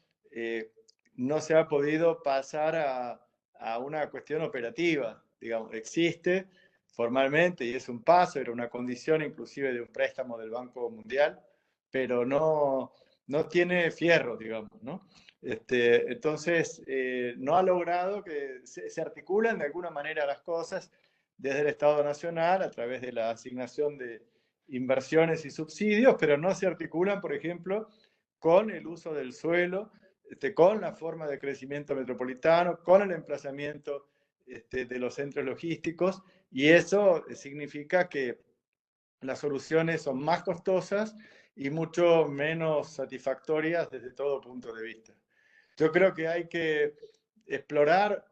no se ha podido pasar a una cuestión operativa. Digamos, existe formalmente y es un paso, era una condición inclusive de un préstamo del Banco Mundial, pero no tiene fierro, digamos, ¿no? Entonces, no ha logrado que se articulen de alguna manera las cosas desde el Estado Nacional a través de la asignación de inversiones y subsidios, pero no se articulan, por ejemplo, con el uso del suelo, con la forma de crecimiento metropolitano, con el emplazamiento de los centros logísticos, y eso significa que las soluciones son más costosas y mucho menos satisfactorias desde todo punto de vista. Yo creo que hay que explorar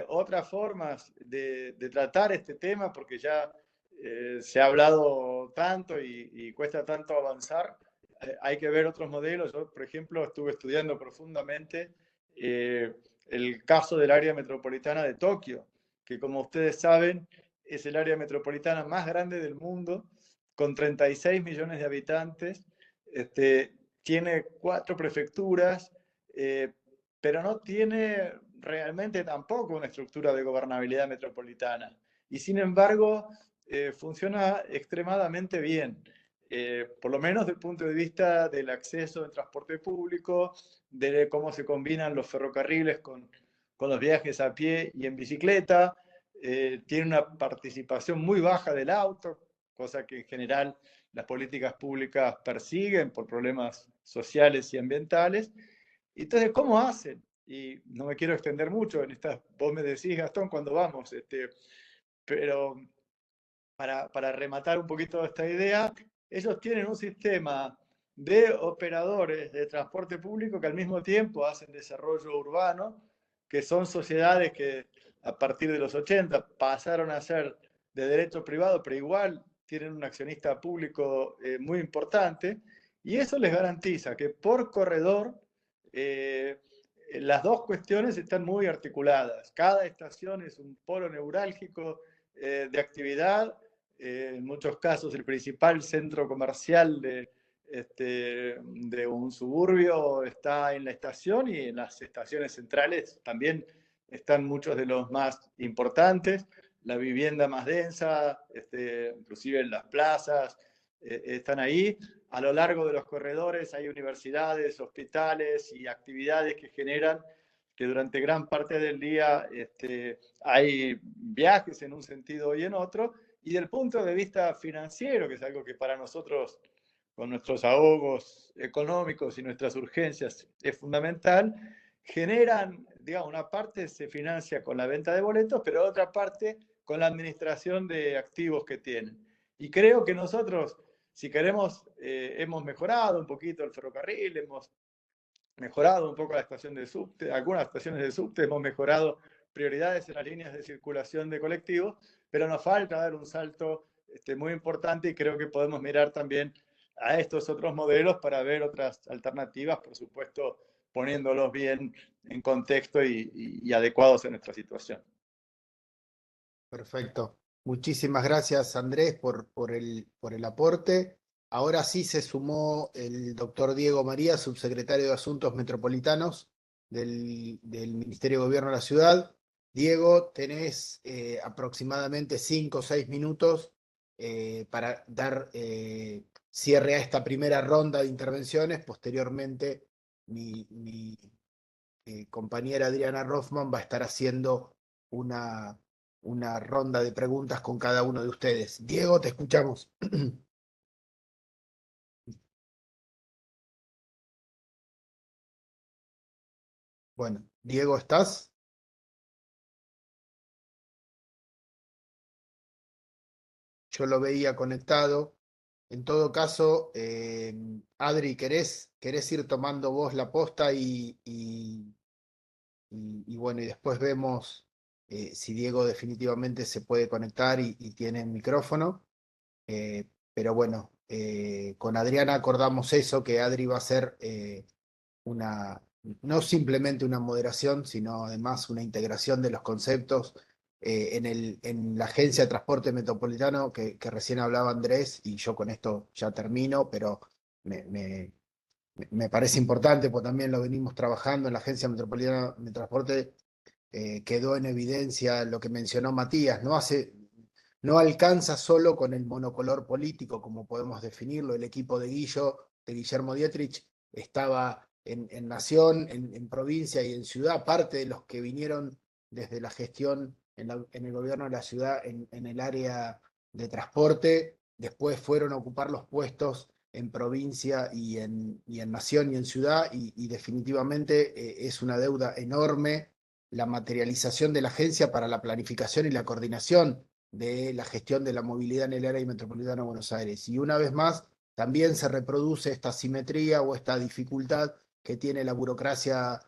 otras formas de tratar este tema porque ya se ha hablado tanto y cuesta tanto avanzar. Hay que ver otros modelos. Yo, por ejemplo, estuve estudiando profundamente el caso del área metropolitana de Tokio, que como ustedes saben es el área metropolitana más grande del mundo, con 36 millones de habitantes, tiene 4 prefecturas, pero no tiene realmente tampoco una estructura de gobernabilidad metropolitana. Y sin embargo, funciona extremadamente bien, por lo menos desde el punto de vista del acceso al transporte público, de cómo se combinan los ferrocarriles con los viajes a pie y en bicicleta. Tiene una participación muy baja del auto, cosa que en general las políticas públicas persiguen por problemas sociales y ambientales. Entonces, ¿cómo hacen? Y no me quiero extender mucho en estas, vos me decís, Gastón, cuando vamos, pero para rematar un poquito esta idea, ellos tienen un sistema de operadores de transporte público que al mismo tiempo hacen desarrollo urbano, que son sociedades que a partir de los 80 pasaron a ser de derecho privado, pero igual tienen un accionista público muy importante, y eso les garantiza que por corredor las dos cuestiones están muy articuladas. Cada estación es un polo neurálgico de actividad, en muchos casos el principal centro comercial de un suburbio está en la estación, y en las estaciones centrales también están muchos de los más importantes. La vivienda más densa, inclusive en las plazas, están ahí. A lo largo de los corredores hay universidades, hospitales y actividades que generan que durante gran parte del día hay viajes en un sentido y en otro. Y del punto de vista financiero, que es algo que para nosotros, con nuestros ahogos económicos y nuestras urgencias, es fundamental, generan, digamos, una parte se financia con la venta de boletos, pero otra parte con la administración de activos que tienen. Y creo que nosotros, si queremos, hemos mejorado un poquito el ferrocarril, hemos mejorado un poco la estación de subte, algunas estaciones de subte, hemos mejorado prioridades en las líneas de circulación de colectivos, pero nos falta dar un salto muy importante, y creo que podemos mirar también a estos otros modelos para ver otras alternativas, por supuesto, poniéndolos bien en contexto y adecuados a nuestra situación. Perfecto. Muchísimas gracias, Andrés, por el aporte. Ahora sí se sumó el doctor Diego María, subsecretario de Asuntos Metropolitanos del Ministerio de Gobierno de la Ciudad. Diego, tenés aproximadamente 5 o 6 minutos para dar cierre a esta primera ronda de intervenciones. Posteriormente, mi compañera Adriana Rothman va a estar haciendo una ronda de preguntas con cada uno de ustedes. Diego, te escuchamos. Bueno, Diego, ¿estás? Yo lo veía conectado. En todo caso, Adri, ¿querés ir tomando vos la posta y bueno, y después vemos si Diego definitivamente se puede conectar y tiene el micrófono? Pero bueno, con Adriana acordamos eso, que Adri va a hacer no simplemente una moderación, sino además una integración de los conceptos en la Agencia de Transporte Metropolitano que recién hablaba Andrés, y yo con esto ya termino, pero me parece importante, porque también lo venimos trabajando en la Agencia Metropolitana de Transporte. Quedó en evidencia lo que mencionó Matías, no alcanza solo con el monocolor político, como podemos definirlo. El equipo de Guillermo Dietrich, estaba en Nación, en provincia y en ciudad, parte de los que vinieron desde la gestión en el gobierno de la ciudad en el área de transporte, después fueron a ocupar los puestos en provincia y en Nación y en ciudad, y definitivamente es una deuda enorme la materialización de la agencia para la planificación y la coordinación de la gestión de la movilidad en el área metropolitana de Buenos Aires. Y una vez más, también se reproduce esta asimetría o esta dificultad que tiene la burocracia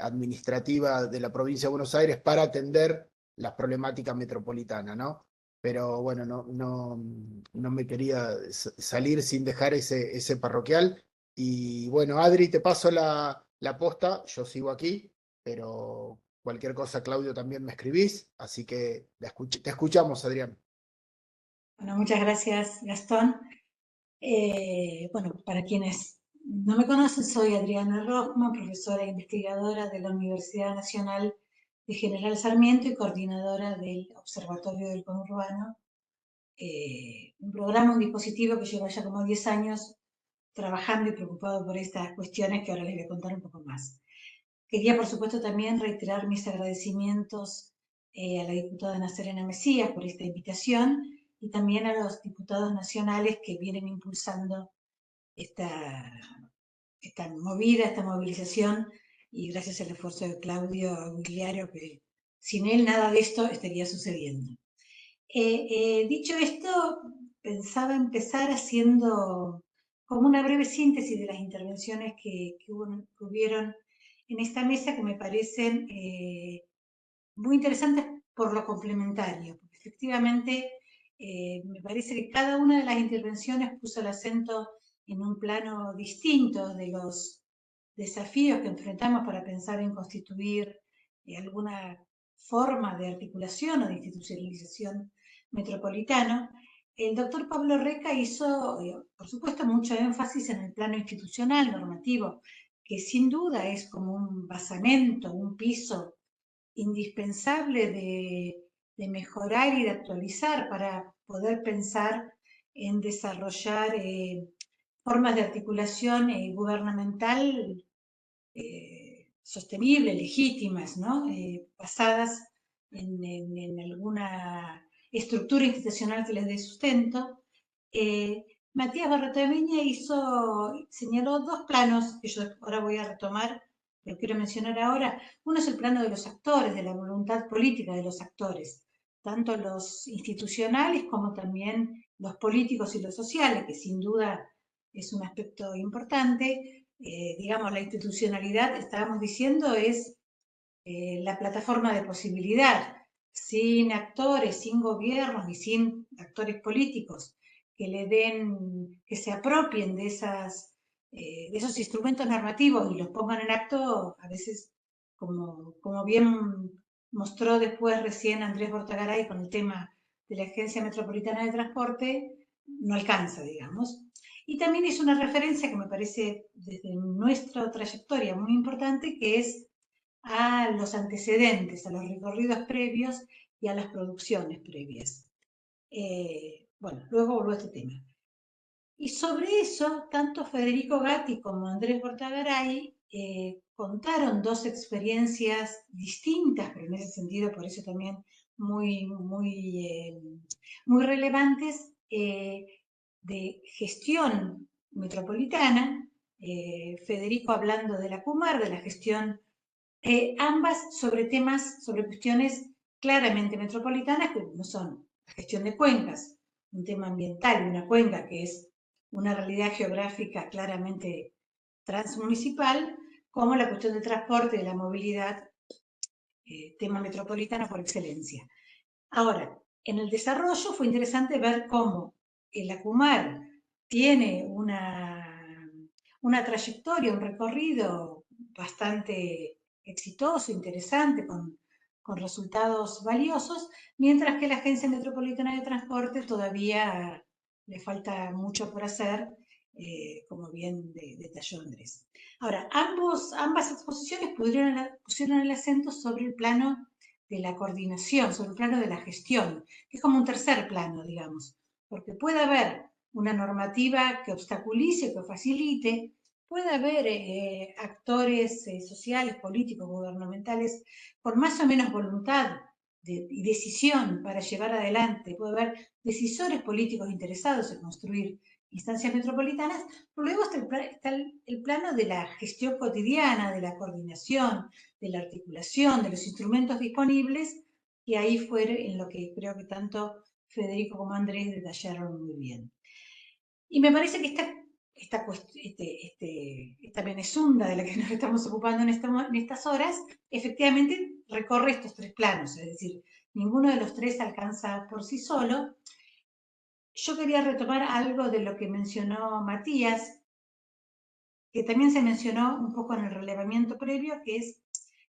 administrativa de la provincia de Buenos Aires para atender las problemáticas metropolitanas, ¿no? Pero bueno, no me quería salir sin dejar ese parroquial. Y bueno, Adri, te paso la posta, yo sigo aquí, pero cualquier cosa, Claudio, también me escribís, así que te escuchamos, Adrián. Bueno, muchas gracias, Gastón. Bueno, para quienes no me conocen, soy Adriana Rothman, profesora e investigadora de la Universidad Nacional de General Sarmiento y coordinadora del Observatorio del Conurbano, un programa, un dispositivo que lleva ya como 10 años trabajando y preocupado por estas cuestiones que ahora les voy a contar un poco más. Quería, por supuesto, también reiterar mis agradecimientos a la diputada Ana Serena Mesías por esta invitación, y también a los diputados nacionales que vienen impulsando esta movida, esta movilización, y gracias al esfuerzo de Claudio Aguiliaro, que sin él nada de esto estaría sucediendo. Dicho esto, pensaba empezar haciendo como una breve síntesis de las intervenciones que hubieron en esta mesa, que me parecen muy interesantes por lo complementario, porque efectivamente me parece que cada una de las intervenciones puso el acento en un plano distinto de los desafíos que enfrentamos para pensar en constituir alguna forma de articulación o de institucionalización metropolitano, el doctor Pablo Reca hizo, por supuesto, mucho énfasis en el plano institucional, normativo, que sin duda es como un basamento, un piso indispensable de mejorar y de actualizar para poder pensar en desarrollar formas de articulación gubernamental sostenibles, legítimas, ¿no? Basadas en alguna estructura institucional que les dé sustento. Matías Barrotaveña señaló dos planos que yo ahora voy a retomar, lo quiero mencionar ahora. Uno es el plano de los actores, de la voluntad política de los actores, tanto los institucionales como también los políticos y los sociales, que sin duda es un aspecto importante. Digamos, la institucionalidad, estábamos diciendo, es la plataforma de posibilidad. Sin actores, sin gobiernos y sin actores políticos que le den, que se apropien de esos instrumentos normativos y los pongan en acto, a veces, como bien mostró después recién Andrés Bortagaray con el tema de la Agencia Metropolitana de Transporte, no alcanza, digamos. Y también es una referencia que me parece desde nuestra trayectoria muy importante, que es a los antecedentes, a los recorridos previos y a las producciones previas. Bueno, luego vuelvo a este tema. Y sobre eso, tanto Federico Gatti como Andrés Bortagaray contaron dos experiencias distintas, pero en ese sentido, por eso también muy relevantes, de gestión metropolitana. Federico hablando de la CUMAR, de la gestión, ambas sobre temas, sobre cuestiones claramente metropolitanas, que no son la gestión de cuencas, un tema ambiental y una cuenca que es una realidad geográfica claramente transmunicipal, como la cuestión del transporte y de la movilidad, tema metropolitano por excelencia. Ahora, en el desarrollo fue interesante ver cómo el ACUMAR tiene una trayectoria, un recorrido bastante exitoso, interesante, con resultados valiosos, mientras que la Agencia Metropolitana de Transporte todavía le falta mucho por hacer, como bien detalló Andrés. Ahora, ambas exposiciones pusieron el acento sobre el plano de la coordinación, sobre el plano de la gestión, que es como un tercer plano, digamos, porque puede haber una normativa que obstaculice, que facilite, puede haber actores sociales, políticos, gubernamentales, con más o menos voluntad y decisión para llevar adelante, puede haber decisores políticos interesados en construir instancias metropolitanas, pero luego está el plano de la gestión cotidiana, de la coordinación, de la articulación, de los instrumentos disponibles, y ahí fue en lo que creo que tanto Federico como Andrés detallaron muy bien. Y me parece que esta Venesunda de la que nos estamos ocupando en estas horas, efectivamente recorre estos tres planos, es decir, ninguno de los tres alcanza por sí solo. Yo quería retomar algo de lo que mencionó Matías, que también se mencionó un poco en el relevamiento previo, que es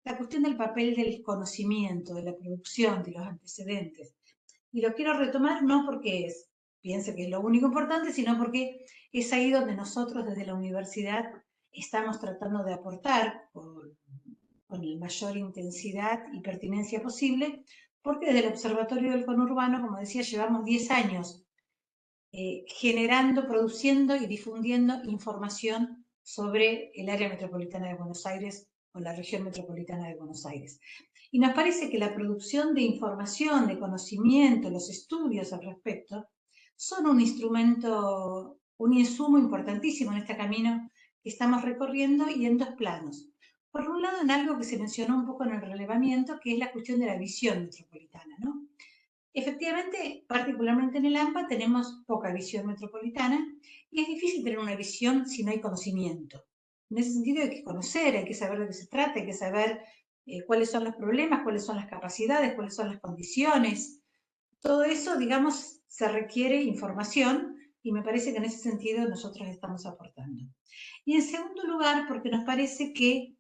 la cuestión del papel del conocimiento, de la producción, de los antecedentes. Y lo quiero retomar no porque piense que es lo único importante, sino porque es ahí donde nosotros desde la universidad estamos tratando de aportar con la mayor intensidad y pertinencia posible, porque desde el Observatorio del Conurbano, como decía, llevamos 10 años generando, produciendo y difundiendo información sobre el área metropolitana de Buenos Aires o la región metropolitana de Buenos Aires. Y nos parece que la producción de información, de conocimiento, los estudios al respecto, son un instrumento, un insumo importantísimo en este camino que estamos recorriendo, y en dos planos. Por un lado, en algo que se mencionó un poco en el relevamiento, que es la cuestión de la visión metropolitana, ¿no? Efectivamente, particularmente en el AMPA, tenemos poca visión metropolitana y es difícil tener una visión si no hay conocimiento. En ese sentido hay que conocer, hay que saber de qué se trata, hay que saber cuáles son los problemas, cuáles son las capacidades, cuáles son las condiciones. Todo eso, digamos, se requiere información, y me parece que en ese sentido nosotros estamos aportando. Y en segundo lugar, porque nos parece que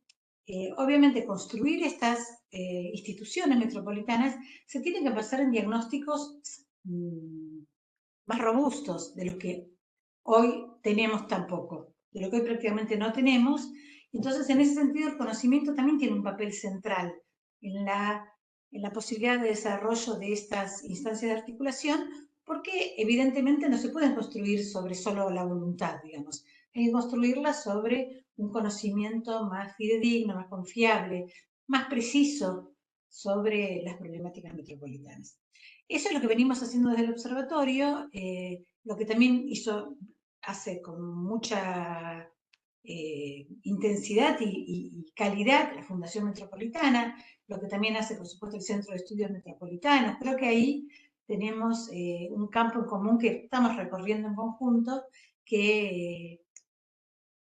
obviamente construir estas instituciones metropolitanas se tienen que basar en diagnósticos más robustos de lo que hoy tenemos tampoco, de lo que hoy prácticamente no tenemos. Entonces, en ese sentido, el conocimiento también tiene un papel central en la posibilidad de desarrollo de estas instancias de articulación, porque evidentemente no se pueden construir sobre solo la voluntad, digamos. Hay que construirlas sobre un conocimiento más fidedigno, más confiable, más preciso sobre las problemáticas metropolitanas. Eso es lo que venimos haciendo desde el observatorio, lo que también hace con mucha intensidad y calidad la Fundación Metropolitana, lo que también hace, por supuesto, el Centro de Estudios Metropolitanos. Creo que ahí tenemos un campo en común que estamos recorriendo en conjunto, que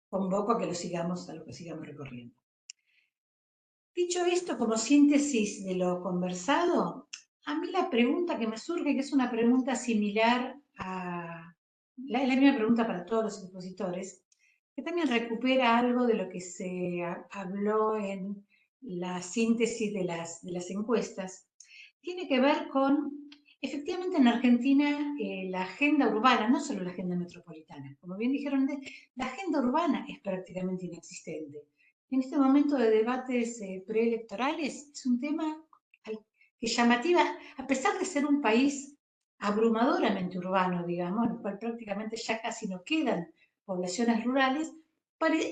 convoco a que lo sigamos recorriendo. Dicho esto, como síntesis de lo conversado, a mí la pregunta que me surge, que es una pregunta similar a la misma pregunta para todos los expositores, que también recupera algo de lo que se habló en la síntesis de las encuestas, tiene que ver con, efectivamente en Argentina, la agenda urbana, no solo la agenda metropolitana, como bien dijeron, la agenda urbana es prácticamente inexistente. En este momento de debates preelectorales es un tema que llamativa, a pesar de ser un país abrumadoramente urbano, digamos, en el cual prácticamente ya casi no quedan poblaciones rurales,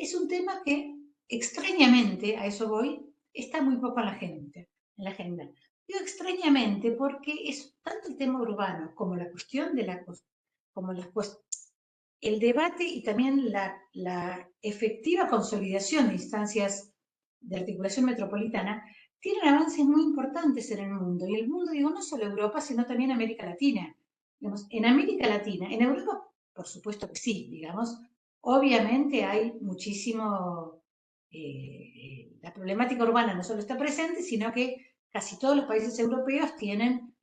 es un tema que extrañamente, a eso voy, está muy poco en la agenda. Digo extrañamente porque es tanto el tema urbano como la cuestión de el debate y también la efectiva consolidación de instancias de articulación metropolitana tienen avances muy importantes en el mundo. Y el mundo, digo, no solo Europa, sino también América Latina. Digamos, en América Latina, en Europa, por supuesto que sí, digamos, obviamente hay muchísimo, la problemática urbana no solo está presente, sino que casi todos los países europeos tienen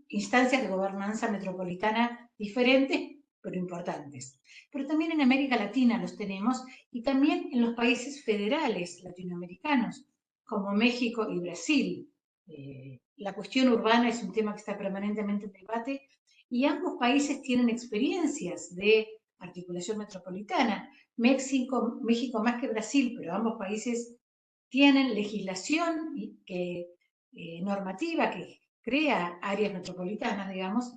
instancias de gobernanza metropolitana diferentes, pero importantes. Pero también en América Latina los tenemos y también en los países federales latinoamericanos, como México y Brasil. La cuestión urbana es un tema que está permanentemente en debate y ambos países tienen experiencias de articulación metropolitana. México más que Brasil, pero ambos países tienen legislación normativa que crea áreas metropolitanas, digamos,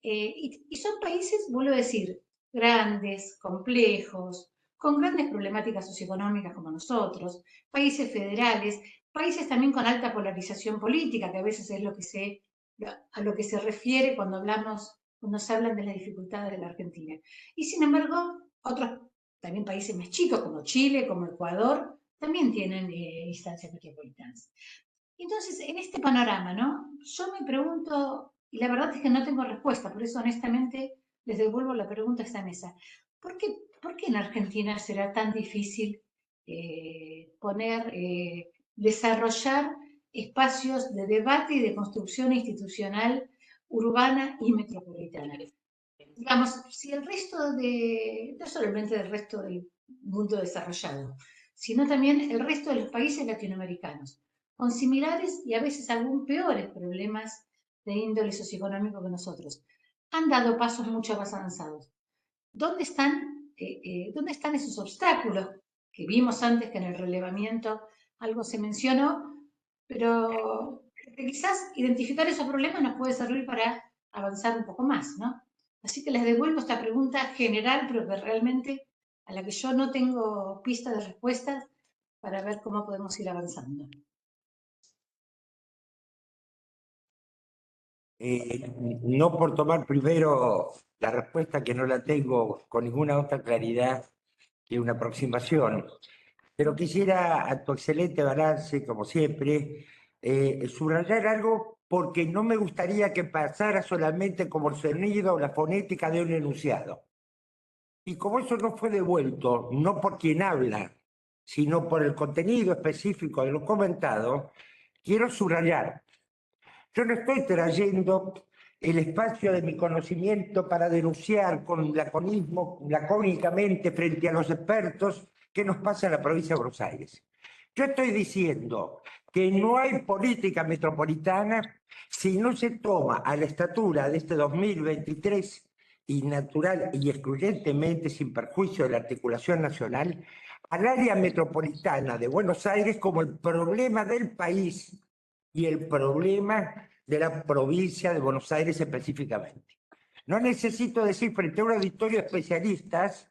y son países, vuelvo a decir, grandes, complejos, con grandes problemáticas socioeconómicas como nosotros, países federales, países también con alta polarización política, que a veces es a lo que se refiere cuando se hablan de las dificultades de la Argentina. Y sin embargo, otros también países más chicos, como Chile, como Ecuador, también tienen instancias metropolitanas. Entonces, en este panorama, ¿no? Yo me pregunto, y la verdad es que no tengo respuesta, por eso honestamente les devuelvo la pregunta a esta mesa. ¿Por qué en Argentina será tan difícil desarrollar espacios de debate y de construcción institucional urbana y metropolitana? Digamos, si el resto no solamente el resto del mundo desarrollado, sino también el resto de los países latinoamericanos, con similares y a veces aún peores problemas de índole socioeconómico que nosotros, han dado pasos mucho más avanzados. ¿Dónde están esos obstáculos que vimos antes que en el relevamiento algo se mencionó, pero quizás identificar esos problemas nos puede servir para avanzar un poco más, ¿no? Así que les devuelvo esta pregunta general, pero que realmente a la que yo no tengo pista de respuestas para ver cómo podemos ir avanzando. No por tomar primero la respuesta, que no la tengo con ninguna otra claridad que una aproximación, pero quisiera, a tu excelente balance, como siempre, subrayar algo, porque no me gustaría que pasara solamente como el sonido o la fonética de un enunciado. Y como eso no fue devuelto, no por quien habla, sino por el contenido específico de lo comentado, quiero subrayar. Yo no estoy trayendo el espacio de mi conocimiento para denunciar lacónicamente frente a los expertos qué nos pasa en la provincia de Buenos Aires. Yo estoy diciendo que no hay política metropolitana si no se toma a la estatura de este 2023 y natural y excluyentemente, sin perjuicio de la articulación nacional, al área metropolitana de Buenos Aires como el problema del país y el problema de la provincia de Buenos Aires específicamente. No necesito decir frente a un auditorio de especialistas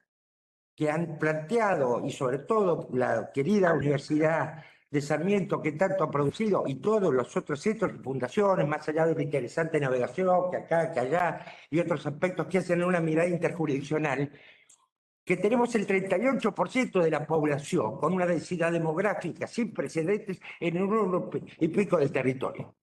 que han planteado, y sobre todo la querida Universidad de Sarmiento, que tanto ha producido, y todos los otros centros y fundaciones, más allá de la interesante navegación, que acá, que allá, y otros aspectos que hacen una mirada interjurisdiccional, que tenemos el 38% de la población con una densidad demográfica sin precedentes en un 1 y pico del territorio.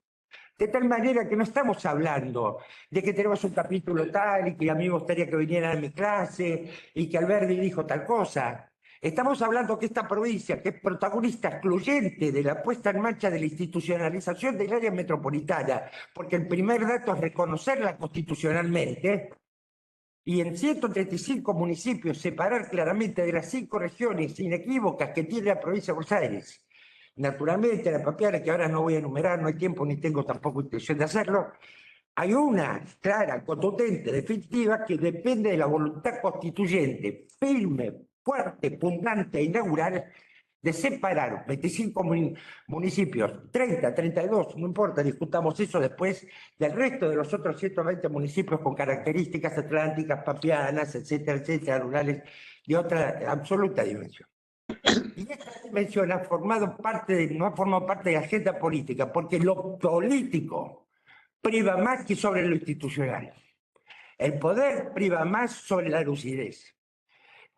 De tal manera que no estamos hablando de que tenemos un capítulo tal y que a mí me gustaría que vinieran a mi clase y que Alberti dijo tal cosa. Estamos hablando que esta provincia, que es protagonista excluyente de la puesta en marcha de la institucionalización del área metropolitana, porque el primer dato es reconocerla constitucionalmente, y en 135 municipios separar claramente de las 5 regiones inequívocas que tiene la provincia de Buenos Aires. Naturalmente, la papeara, que ahora no voy a enumerar, no hay tiempo ni tengo tampoco intención de hacerlo, hay una clara, contundente, definitiva, que depende de la voluntad constituyente, firme, fuerte, pundante e inaugural, de separar 25 municipios, 30, 32, no importa, discutamos eso después, del resto de los otros 120 municipios con características atlánticas, papianas, etcétera, rurales, de otra absoluta dimensión. Y esta dimensión no ha formado parte de la agenda política, porque lo político priva más que sobre lo institucional. El poder priva más sobre la lucidez.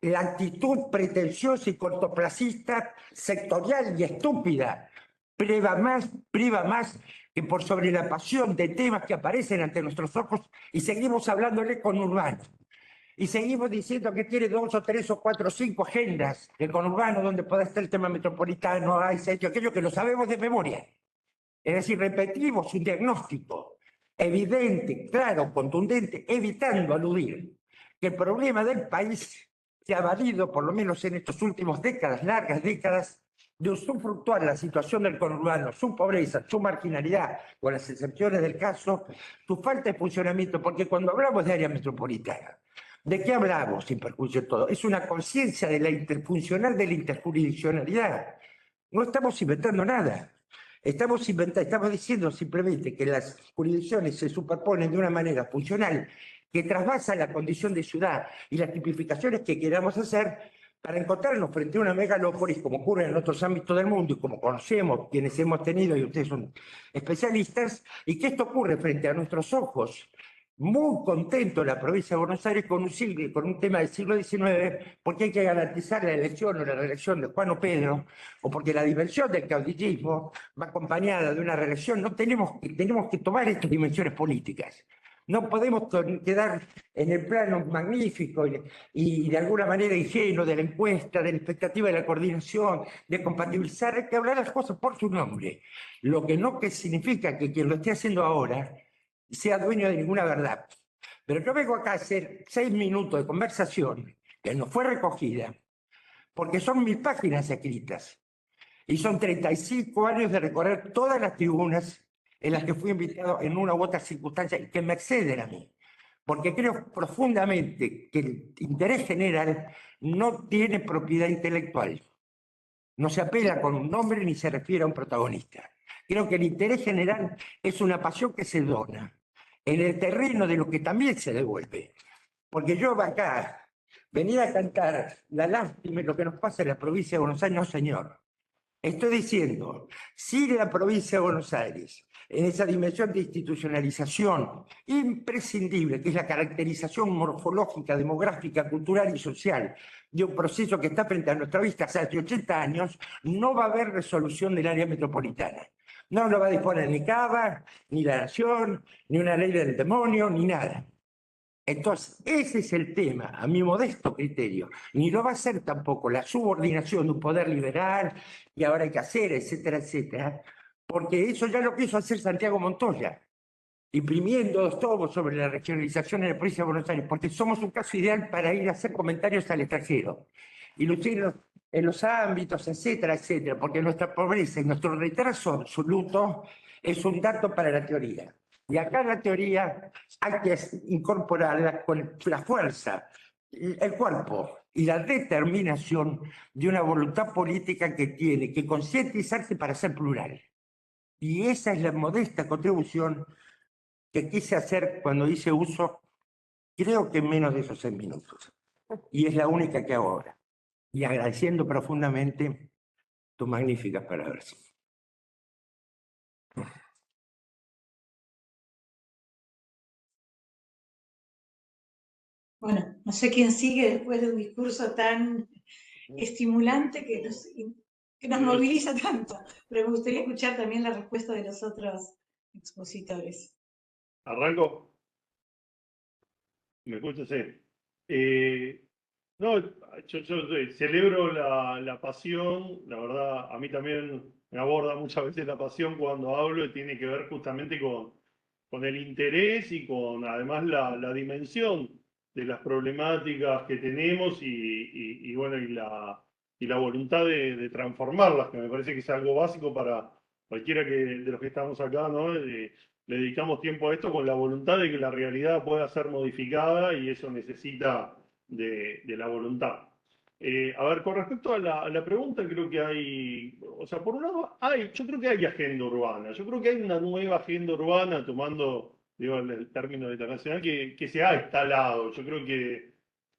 La actitud pretenciosa y cortoplacista, sectorial y estúpida, priva más que por sobre la pasión de temas que aparecen ante nuestros ojos y seguimos hablándole con urbano. Y seguimos diciendo que tiene 2 o 3 o 4 o 5 agendas de conurbano donde pueda estar el tema metropolitano, aquello que lo sabemos de memoria. Es decir, repetimos un diagnóstico evidente, claro, contundente, evitando aludir que el problema del país se ha valido, por lo menos en estas últimas décadas, largas décadas, de usufructuar la situación del conurbano, su pobreza, su marginalidad, con las excepciones del caso, su falta de funcionamiento, porque cuando hablamos de área metropolitana, ¿de qué hablamos, sin perjuicio de todo? Es una conciencia de la interfuncional de la interjurisdiccionalidad. No estamos inventando nada. Estamos diciendo simplemente que las jurisdicciones se superponen de una manera funcional que trasvasa la condición de ciudad y las tipificaciones que queramos hacer para encontrarnos frente a una megalópolis, como ocurre en otros ámbitos del mundo y como conocemos quienes hemos tenido, y ustedes son especialistas, y que esto ocurre frente a nuestros ojos. Muy contento en la provincia de Buenos Aires con un tema del siglo XIX, porque hay que garantizar la elección o la reelección de Juan o Pedro, o porque la dimensión del caudillismo va acompañada de una reelección. Tenemos que tomar estas dimensiones políticas. No podemos quedar en el plano magnífico y de alguna manera ingenuo de la encuesta, de la expectativa de la coordinación, de compatibilizar. Hay que hablar las cosas por su nombre. Lo que no significa que quien lo esté haciendo ahora sea dueño de ninguna verdad. Pero yo vengo acá a hacer 6 minutos de conversación que no fue recogida, porque son 1000 páginas escritas y son 35 años de recorrer todas las tribunas en las que fui invitado en una u otra circunstancia y que me exceden a mí, porque creo profundamente que el interés general no tiene propiedad intelectual, no se apela con un nombre ni se refiere a un protagonista. Creo que el interés general es una pasión que se dona en el terreno de lo que también se devuelve. Porque yo acá venir a cantar la lástima y lo que nos pasa en la provincia de Buenos Aires, no señor. Estoy diciendo, si la provincia de Buenos Aires, en esa dimensión de institucionalización imprescindible, que es la caracterización morfológica, demográfica, cultural y social de un proceso que está frente a nuestra vista hace 80 años, no va a haber resolución del área metropolitana. No lo va a disponer ni Cava, ni la Nación, ni una ley del demonio, ni nada. Entonces, ese es el tema, a mi modesto criterio. Ni lo va a hacer tampoco la subordinación de un poder liberal, y ahora hay que hacer, etcétera, etcétera, porque eso ya lo quiso hacer Santiago Montoya, imprimiendo 2 tomos sobre la regionalización en la provincia de Buenos Aires, porque somos un caso ideal para ir a hacer comentarios al extranjero y lucir en los ámbitos, etcétera, etcétera, porque nuestra pobreza y nuestro retraso absoluto es un dato para la teoría. Y acá la teoría hay que incorporarla con la fuerza, el cuerpo y la determinación de una voluntad política que tiene que concientizarse para ser plural. Y esa es la modesta contribución que quise hacer cuando hice uso, creo que en menos de esos 6 minutos. Y es la única que hago ahora. Y agradeciendo profundamente tus magníficas palabras. Bueno, no sé quién sigue después de un discurso tan estimulante que nos moviliza tanto, pero me gustaría escuchar también la respuesta de los otros expositores. ¿Arranco? ¿Me escuchas? Sí. No, yo celebro la pasión, la verdad, a mí también me aborda muchas veces la pasión cuando hablo y tiene que ver justamente con el interés y con además la dimensión de las problemáticas que tenemos y bueno, y la voluntad de transformarlas, que me parece que es algo básico para cualquiera de los que estamos acá, ¿no? Le dedicamos tiempo a esto con la voluntad de que la realidad pueda ser modificada y eso necesita de la voluntad. A ver, con respecto a la pregunta, creo que hay, o sea, por un lado, yo creo que hay agenda urbana, yo creo que hay una nueva agenda urbana, tomando, digo, el término internacional, que se ha instalado. Yo creo que,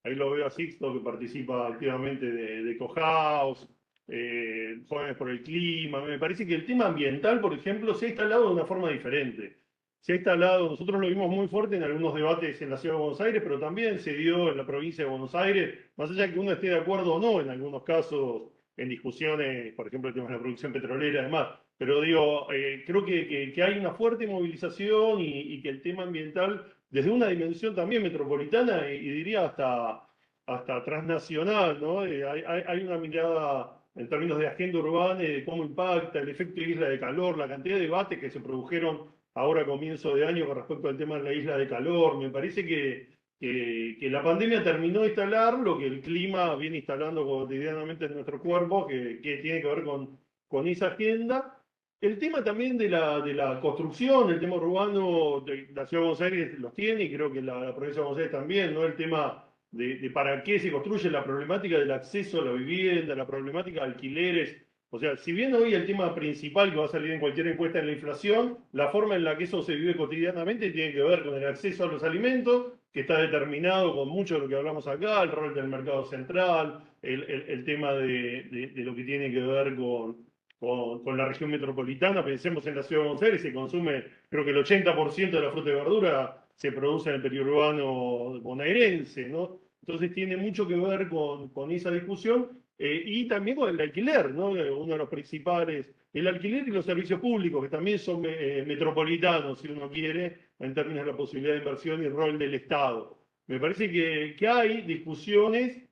ahí lo veo a Sixto, que participa activamente de Cohouse, Jóvenes por el Clima. Me parece que el tema ambiental, por ejemplo, se ha instalado de una forma diferente. Se ha instalado, nosotros lo vimos muy fuerte en algunos debates en la Ciudad de Buenos Aires, pero también se dio en la provincia de Buenos Aires, más allá de que uno esté de acuerdo o no, en algunos casos, en discusiones, por ejemplo, el tema de la producción petrolera y demás. Pero digo, creo que hay una fuerte movilización y que el tema ambiental, desde una dimensión también metropolitana y diría hasta transnacional, ¿no? Hay una mirada en términos de agenda urbana y de cómo impacta el efecto isla de calor, la cantidad de debates que se produjeron ahora a comienzo de año con respecto al tema de la isla de calor. Me parece que la pandemia terminó de instalar lo que el clima viene instalando cotidianamente en nuestro cuerpo, que tiene que ver con esa agenda. El tema también de la construcción, el tema urbano, de la Ciudad de Buenos Aires los tiene, y creo que la provincia de Buenos Aires también, ¿no? El tema de para qué se construye, la problemática del acceso a la vivienda, la problemática de alquileres. O sea, si bien hoy el tema principal que va a salir en cualquier encuesta es la inflación, la forma en la que eso se vive cotidianamente tiene que ver con el acceso a los alimentos, que está determinado con mucho de lo que hablamos acá, el rol del mercado central, el tema de lo que tiene que ver con la región metropolitana. Pensemos en la Ciudad de Buenos Aires, se consume, creo que el 80% de la fruta y verdura se produce en el periurbano bonaerense, ¿no? Entonces tiene mucho que ver con esa discusión. Y también con el alquiler, ¿no? Uno de los principales, el alquiler y los servicios públicos, que también son metropolitanos, si uno quiere, en términos de la posibilidad de inversión y el rol del Estado. Me parece que hay discusiones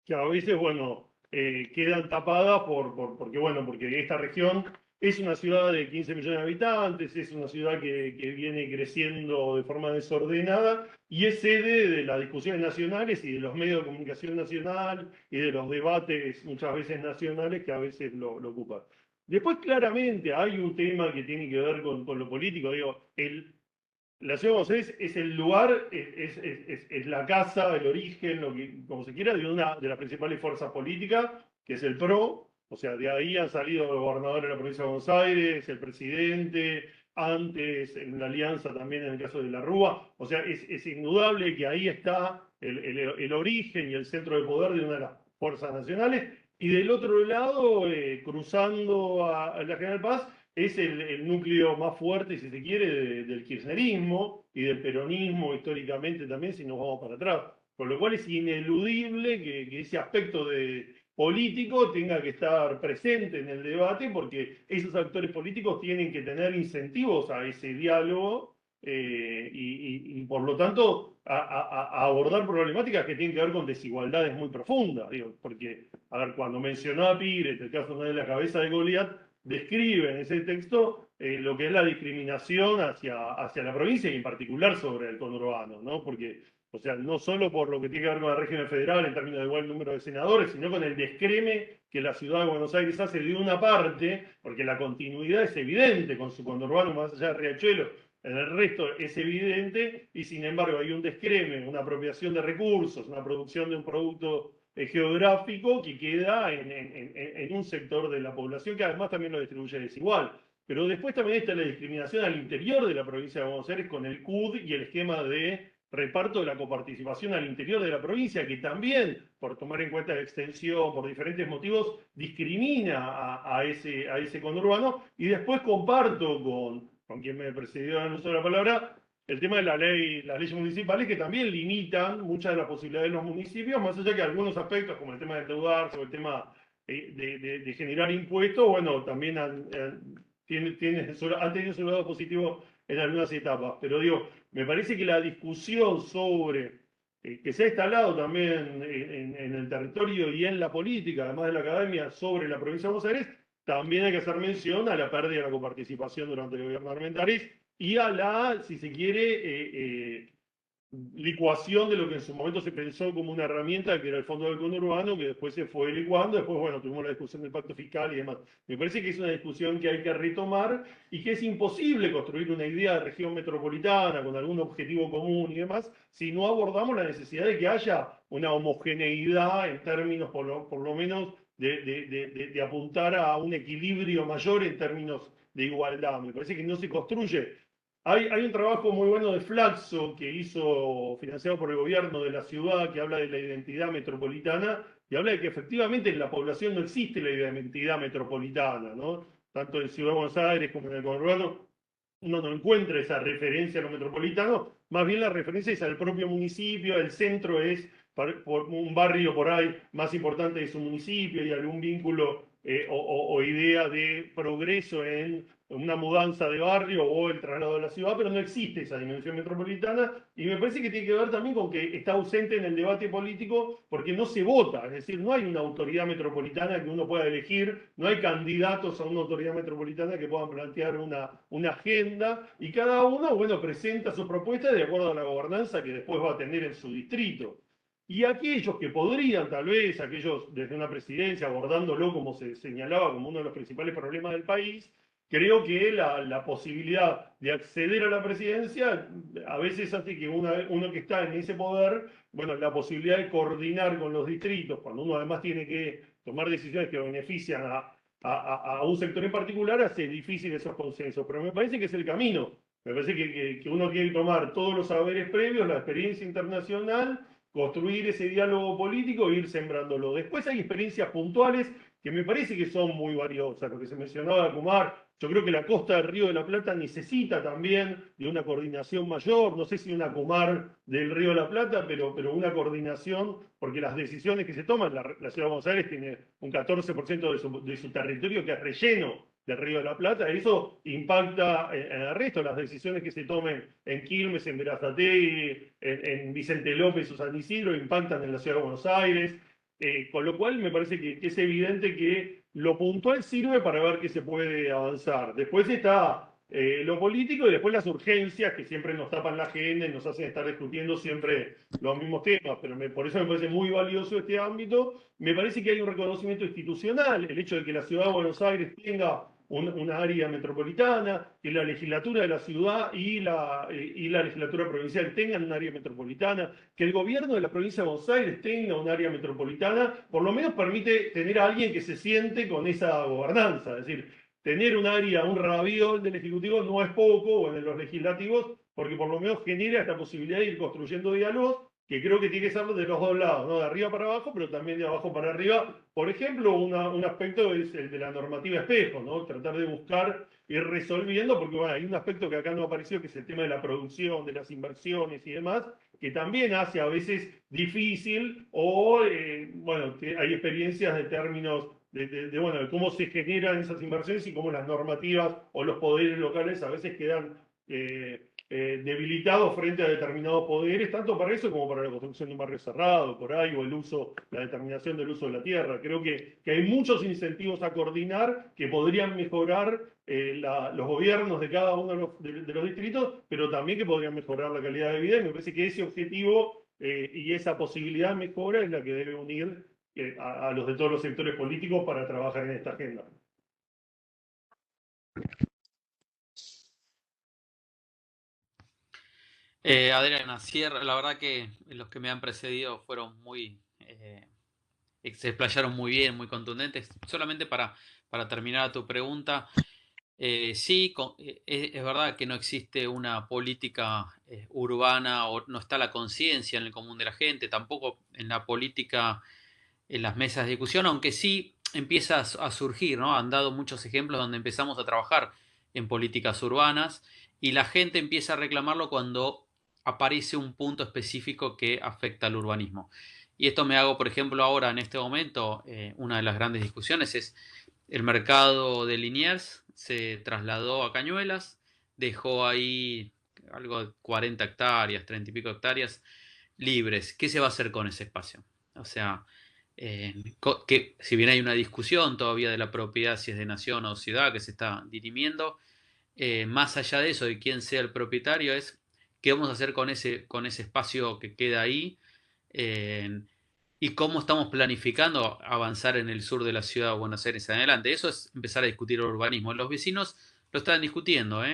que a veces, bueno, quedan tapadas porque esta región es una ciudad de 15 millones de habitantes, es una ciudad que viene creciendo de forma desordenada y es sede de las discusiones nacionales y de los medios de comunicación nacional y de los debates muchas veces nacionales que a veces lo ocupan. Después, claramente, hay un tema que tiene que ver con lo político. Digo, la Ciudad de Buenos Aires es el lugar, es la casa, el origen, como se quiera, de una de las principales fuerzas políticas, que es el PRO. O sea, de ahí han salido el gobernador de la provincia de Buenos Aires, el presidente, antes en la alianza también en el caso de la Rúa. O sea, es indudable que ahí está el origen y el centro de poder de una de las fuerzas nacionales. Y del otro lado, cruzando a la General Paz, es el núcleo más fuerte, si se quiere, del kirchnerismo y del peronismo históricamente también, si nos vamos para atrás. Con lo cual es ineludible que ese aspecto político tenga que estar presente en el debate, porque esos actores políticos tienen que tener incentivos a ese diálogo y por lo tanto a abordar problemáticas que tienen que ver con desigualdades muy profundas. Digo, porque, a ver, cuando mencionó a Pires, el caso de la cabeza de Goliat, describe en ese texto lo que es la discriminación hacia la provincia y en particular sobre el conurbano, ¿no? Porque O sea, no solo por lo que tiene que ver con el régimen federal en términos de igual número de senadores, sino con el descreme que la ciudad de Buenos Aires hace de una parte, porque la continuidad es evidente con su conurbano más allá de Riachuelo, en el resto es evidente, y sin embargo hay un descreme, una apropiación de recursos, una producción de un producto geográfico que queda en un sector de la población que además también lo distribuye desigual. Pero después también está la discriminación al interior de la provincia de Buenos Aires con el CUD y el esquema de reparto de la coparticipación al interior de la provincia, que también, por tomar en cuenta la extensión, por diferentes motivos, discrimina a ese conurbano. Y después comparto con quien me precedió en el uso de la palabra, el tema de las leyes municipales que también limitan muchas de las posibilidades de los municipios, más allá que algunos aspectos, como el tema de endeudarse o el tema de generar impuestos, bueno, también han tenido su lado positivo en algunas etapas. Pero digo, me parece que la discusión sobre, que se ha instalado también en el territorio y en la política, además de la academia, sobre la provincia de Buenos Aires, también hay que hacer mención a la pérdida de la coparticipación durante el gobierno de Armendáriz y a la, si se quiere, licuación de lo que en su momento se pensó como una herramienta, que era el Fondo del Conurbano, que después se fue licuando, después, bueno, tuvimos la discusión del pacto fiscal y demás. Me parece que es una discusión que hay que retomar y que es imposible construir una idea de región metropolitana con algún objetivo común y demás, si no abordamos la necesidad de que haya una homogeneidad en términos, por lo menos, de apuntar a un equilibrio mayor en términos de igualdad. Me parece que no se construye. Hay un trabajo muy bueno de Flaxo que hizo, financiado por el gobierno de la ciudad, que habla de la identidad metropolitana y habla de que efectivamente en la población no existe la identidad metropolitana, ¿no? Tanto en Ciudad de Buenos Aires como en el conurbano uno no encuentra esa referencia a lo metropolitano, más bien la referencia es al propio municipio, el centro es por un barrio por ahí más importante de su municipio y algún vínculo o idea de progreso en una mudanza de barrio o el traslado a la ciudad, pero no existe esa dimensión metropolitana y me parece que tiene que ver también con que está ausente en el debate político porque no se vota, es decir, no hay una autoridad metropolitana que uno pueda elegir, no hay candidatos a una autoridad metropolitana que puedan plantear una agenda y cada uno, bueno, presenta su propuesta de acuerdo a la gobernanza que después va a tener en su distrito. Y aquellos que podrían, tal vez, aquellos desde una presidencia, abordándolo como se señalaba como uno de los principales problemas del país, creo que la posibilidad de acceder a la presidencia a veces hace que uno que está en ese poder, bueno, la posibilidad de coordinar con los distritos, cuando uno además tiene que tomar decisiones que benefician a un sector en particular, hace difícil esos consensos. Pero me parece que es el camino. Me parece que uno tiene que tomar todos los saberes previos, la experiencia internacional, construir ese diálogo político e ir sembrándolo. Después hay experiencias puntuales que me parece que son muy valiosas. Lo que se mencionaba de Kumar, yo creo que la costa del Río de la Plata necesita también de una coordinación mayor, no sé si una Kumar del Río de la Plata, pero una coordinación, porque las decisiones que se toman, la Ciudad de Buenos Aires tiene un 14% de su territorio que es relleno del Río de la Plata, eso impacta en el resto, las decisiones que se tomen en Quilmes, en Berazategui, en Vicente López o San Isidro, impactan en la Ciudad de Buenos Aires, con lo cual me parece que es evidente que lo puntual sirve para ver que se puede avanzar. Después está lo político y después las urgencias que siempre nos tapan la agenda y nos hacen estar discutiendo siempre los mismos temas, pero por eso me parece muy valioso este ámbito. Me parece que hay un reconocimiento institucional, el hecho de que la Ciudad de Buenos Aires tenga una área metropolitana, que la legislatura de la ciudad y la legislatura provincial tengan un área metropolitana, que el gobierno de la provincia de Buenos Aires tenga un área metropolitana, por lo menos permite tener a alguien que se siente con esa gobernanza, es decir, tener un área, un rabiol del Ejecutivo no es poco, o en los legislativos, porque por lo menos genera esta posibilidad de ir construyendo diálogos que creo que tiene que ser de los dos lados, ¿no? De arriba para abajo, pero también de abajo para arriba. Por ejemplo, un aspecto es el de la normativa espejo, ¿no? Tratar de buscar, ir resolviendo, porque bueno, hay un aspecto que acá no apareció, que es el tema de la producción, de las inversiones y demás, que también hace a veces difícil, o, bueno, hay experiencias de términos bueno, de cómo se generan esas inversiones y cómo las normativas o los poderes locales a veces quedan debilitados frente a determinados poderes, tanto para eso como para la construcción de un barrio cerrado, por ahí, o la determinación del uso de la tierra. Creo que hay muchos incentivos a coordinar que podrían mejorar los gobiernos de cada uno de los distritos, pero también que podrían mejorar la calidad de vida, y me parece que ese objetivo y esa posibilidad de mejora es la que debe unir a los de todos los sectores políticos para trabajar en esta agenda. Adriana, cierra. La verdad que los que me han precedido fueron muy, se explayaron muy bien, muy contundentes. Solamente para terminar tu pregunta, sí, es verdad que no existe una política urbana o no está la conciencia en el común de la gente, tampoco en la política, en las mesas de discusión, aunque sí empieza a surgir, ¿no? Han dado muchos ejemplos donde empezamos a trabajar en políticas urbanas y la gente empieza a reclamarlo cuando aparece un punto específico que afecta al urbanismo. Y esto me hago, por ejemplo, ahora en este momento, una de las grandes discusiones es el mercado de Liniers se trasladó a Cañuelas, dejó ahí algo de 40 hectáreas, 30 y pico hectáreas libres. ¿Qué se va a hacer con ese espacio? O sea, que si bien hay una discusión todavía de la propiedad, si es de nación o ciudad, que se está dirimiendo, más allá de eso, de quién sea el propietario, es qué vamos a hacer con ese espacio que queda ahí y cómo estamos planificando avanzar en el sur de la ciudad de Buenos Aires en adelante. Eso es empezar a discutir el urbanismo. Los vecinos lo están discutiendo,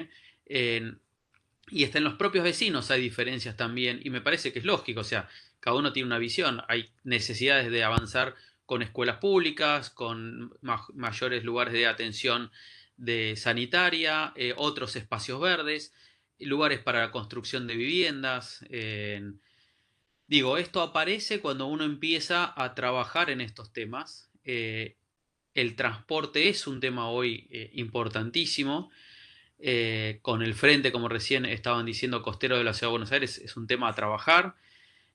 y hasta en los propios vecinos hay diferencias también, y me parece que es lógico, o sea, cada uno tiene una visión, hay necesidades de avanzar con escuelas públicas, con mayores lugares de atención de sanitaria, otros espacios verdes, lugares para la construcción de viviendas. Digo, esto aparece cuando uno empieza a trabajar en estos temas. El transporte es un tema hoy importantísimo. Con el frente, como recién estaban diciendo, costero de la Ciudad de Buenos Aires, es un tema a trabajar.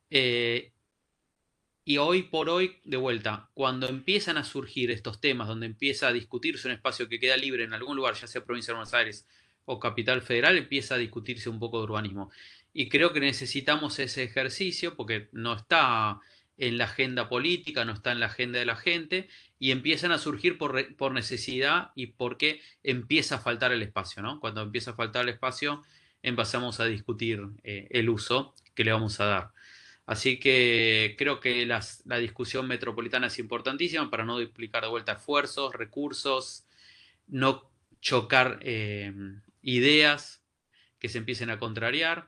Y hoy por hoy, de vuelta, cuando empiezan a surgir estos temas, donde empieza a discutirse un espacio que queda libre en algún lugar, ya sea provincia de Buenos Aires o capital federal, empieza a discutirse un poco de urbanismo. Y creo que necesitamos ese ejercicio porque no está en la agenda política, no está en la agenda de la gente, y empiezan a surgir por necesidad y porque empieza a faltar el espacio, ¿no? Cuando empieza a faltar el espacio, empezamos a discutir el uso que le vamos a dar. Así que creo que la discusión metropolitana es importantísima para no duplicar de vuelta esfuerzos, recursos, no chocar ideas que se empiecen a contrariar.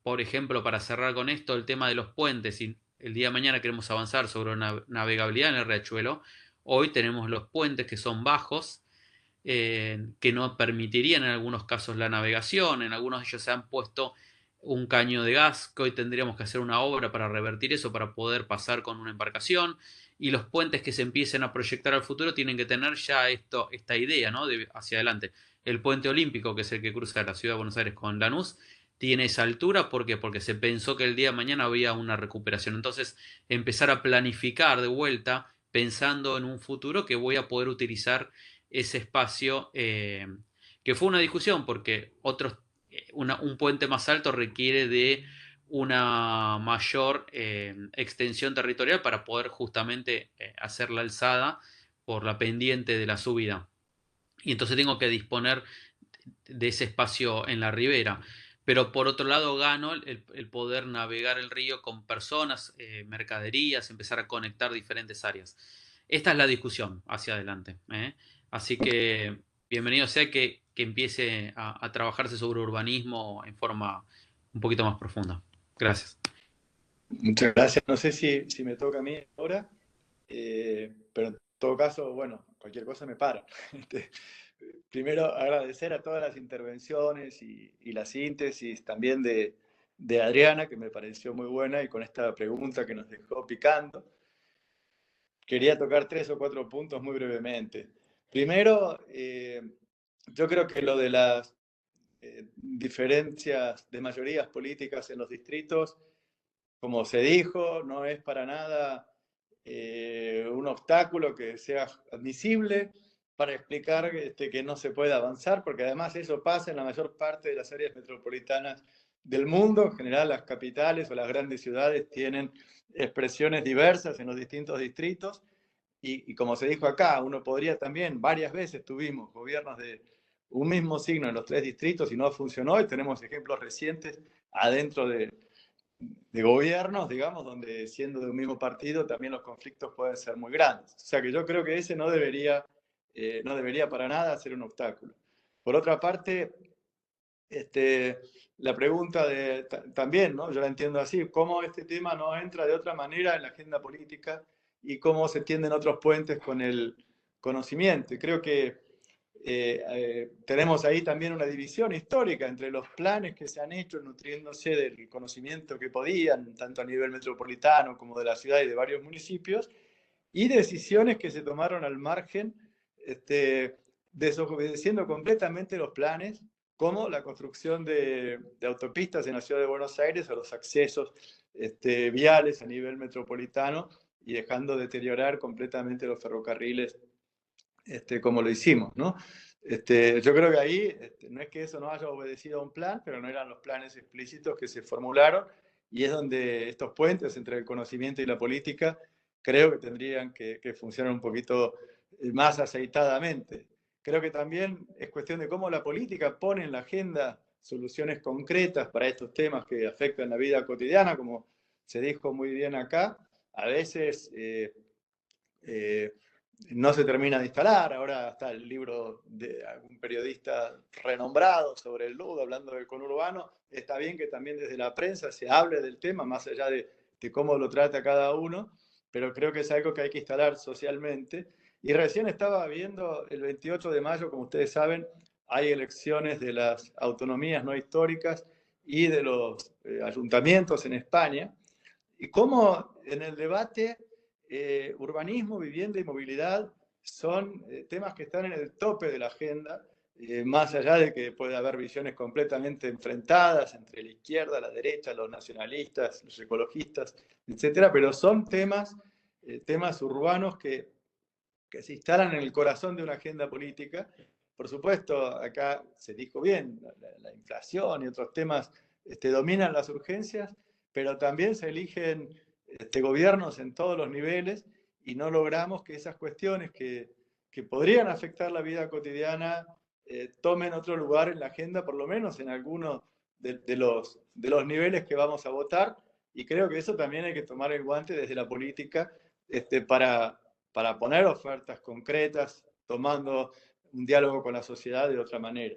Por ejemplo, para cerrar con esto, el tema de los puentes. Si el día de mañana queremos avanzar sobre una navegabilidad en el riachuelo, hoy tenemos los puentes que son bajos, que no permitirían en algunos casos la navegación. En algunos de ellos se han puesto un caño de gas, que hoy tendríamos que hacer una obra para revertir eso, para poder pasar con una embarcación. Y los puentes que se empiecen a proyectar al futuro tienen que tener ya esta idea, ¿no? De hacia adelante. El puente olímpico, que es el que cruza la ciudad de Buenos Aires con Lanús, tiene esa altura. ¿Por qué? Porque se pensó que el día de mañana había una recuperación. Entonces, empezar a planificar de vuelta, pensando en un futuro que voy a poder utilizar ese espacio, que fue una discusión, porque un puente más alto requiere de una mayor extensión territorial para poder justamente hacer la alzada por la pendiente de la subida. Y entonces tengo que disponer de ese espacio en la ribera. Pero por otro lado gano el poder navegar el río con personas, mercaderías, empezar a conectar diferentes áreas. Esta es la discusión hacia adelante. Así que bienvenido sea que empiece a trabajarse sobre urbanismo en forma un poquito más profunda. Gracias. Muchas gracias. No sé si me toca a mí ahora, pero en todo caso, bueno, cualquier cosa me para. Primero, agradecer a todas las intervenciones y la síntesis también de Adriana, que me pareció muy buena, y con esta pregunta que nos dejó picando. Quería tocar 3 o 4 puntos muy brevemente. Primero, yo creo que lo de las diferencias de mayorías políticas en los distritos, como se dijo, no es para nada un obstáculo que sea admisible para explicar que no se puede avanzar, porque además eso pasa en la mayor parte de las áreas metropolitanas del mundo. En general, las capitales o las grandes ciudades tienen expresiones diversas en los distintos distritos, y como se dijo acá, uno podría también, varias veces tuvimos gobiernos de un mismo signo en los 3 distritos y no funcionó, y tenemos ejemplos recientes adentro de de gobiernos, digamos, donde siendo de un mismo partido también los conflictos pueden ser muy grandes. O sea que yo creo que ese no debería para nada ser un obstáculo. Por otra parte, la pregunta también, ¿no? Yo la entiendo así, cómo este tema no entra de otra manera en la agenda política y cómo se tienden otros puentes con el conocimiento. Y creo que tenemos ahí también una división histórica entre los planes que se han hecho nutriéndose del conocimiento que podían, tanto a nivel metropolitano como de la ciudad y de varios municipios, y decisiones que se tomaron al margen, desobedeciendo completamente los planes, como la construcción de autopistas en la ciudad de Buenos Aires o los accesos viales a nivel metropolitano y dejando deteriorar completamente los ferrocarriles como lo hicimos, ¿no? Yo creo que ahí no es que eso no haya obedecido a un plan, pero no eran los planes explícitos que se formularon y es donde estos puentes entre el conocimiento y la política creo que tendrían que funcionar un poquito más aceitadamente. Creo que también es cuestión de cómo la política pone en la agenda soluciones concretas para estos temas que afectan la vida cotidiana, como se dijo muy bien acá. A veces no se termina de instalar. Ahora está el libro de algún periodista renombrado sobre el ludo, hablando del conurbano. Está bien que también desde la prensa se hable del tema, más allá de cómo lo trata cada uno, pero creo que es algo que hay que instalar socialmente. Y recién estaba viendo el 28 de mayo, como ustedes saben, hay elecciones de las autonomías no históricas y de los ayuntamientos en España, y cómo en el debate urbanismo, vivienda y movilidad son temas que están en el tope de la agenda, más allá de que puede haber visiones completamente enfrentadas entre la izquierda, la derecha, los nacionalistas, los ecologistas, etcétera, pero son temas urbanos que se instalan en el corazón de una agenda política. Por supuesto, acá se dijo bien, la inflación y otros temas dominan las urgencias, pero también se eligen gobiernos en todos los niveles y no logramos que esas cuestiones que podrían afectar la vida cotidiana tomen otro lugar en la agenda, por lo menos en algunos de los niveles que vamos a votar. Y creo que eso también hay que tomar el guante desde la política para poner ofertas concretas, tomando un diálogo con la sociedad de otra manera.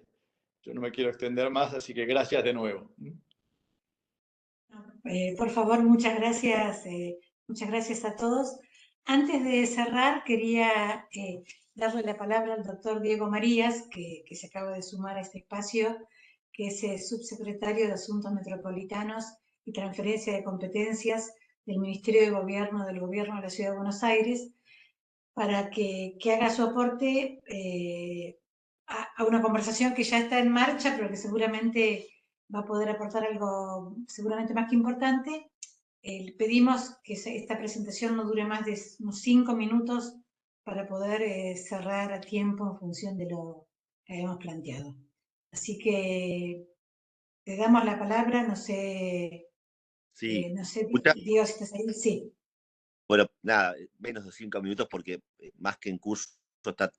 Yo no me quiero extender más, así que gracias de nuevo. Por favor, muchas gracias a todos. Antes de cerrar, quería darle la palabra al doctor Diego Marías, que se acaba de sumar a este espacio, que es subsecretario de Asuntos Metropolitanos y Transferencia de Competencias del Ministerio de Gobierno del Gobierno de la Ciudad de Buenos Aires, para que haga su aporte a una conversación que ya está en marcha, pero que seguramente va a poder aportar algo seguramente más que importante. Pedimos que esta presentación no dure más de unos 5 minutos para poder cerrar a tiempo en función de lo que habíamos planteado. Así que te damos la palabra, no sé, Sí, Diego, si estás ahí. Sí. bueno, nada, menos de 5 minutos porque más que en curso está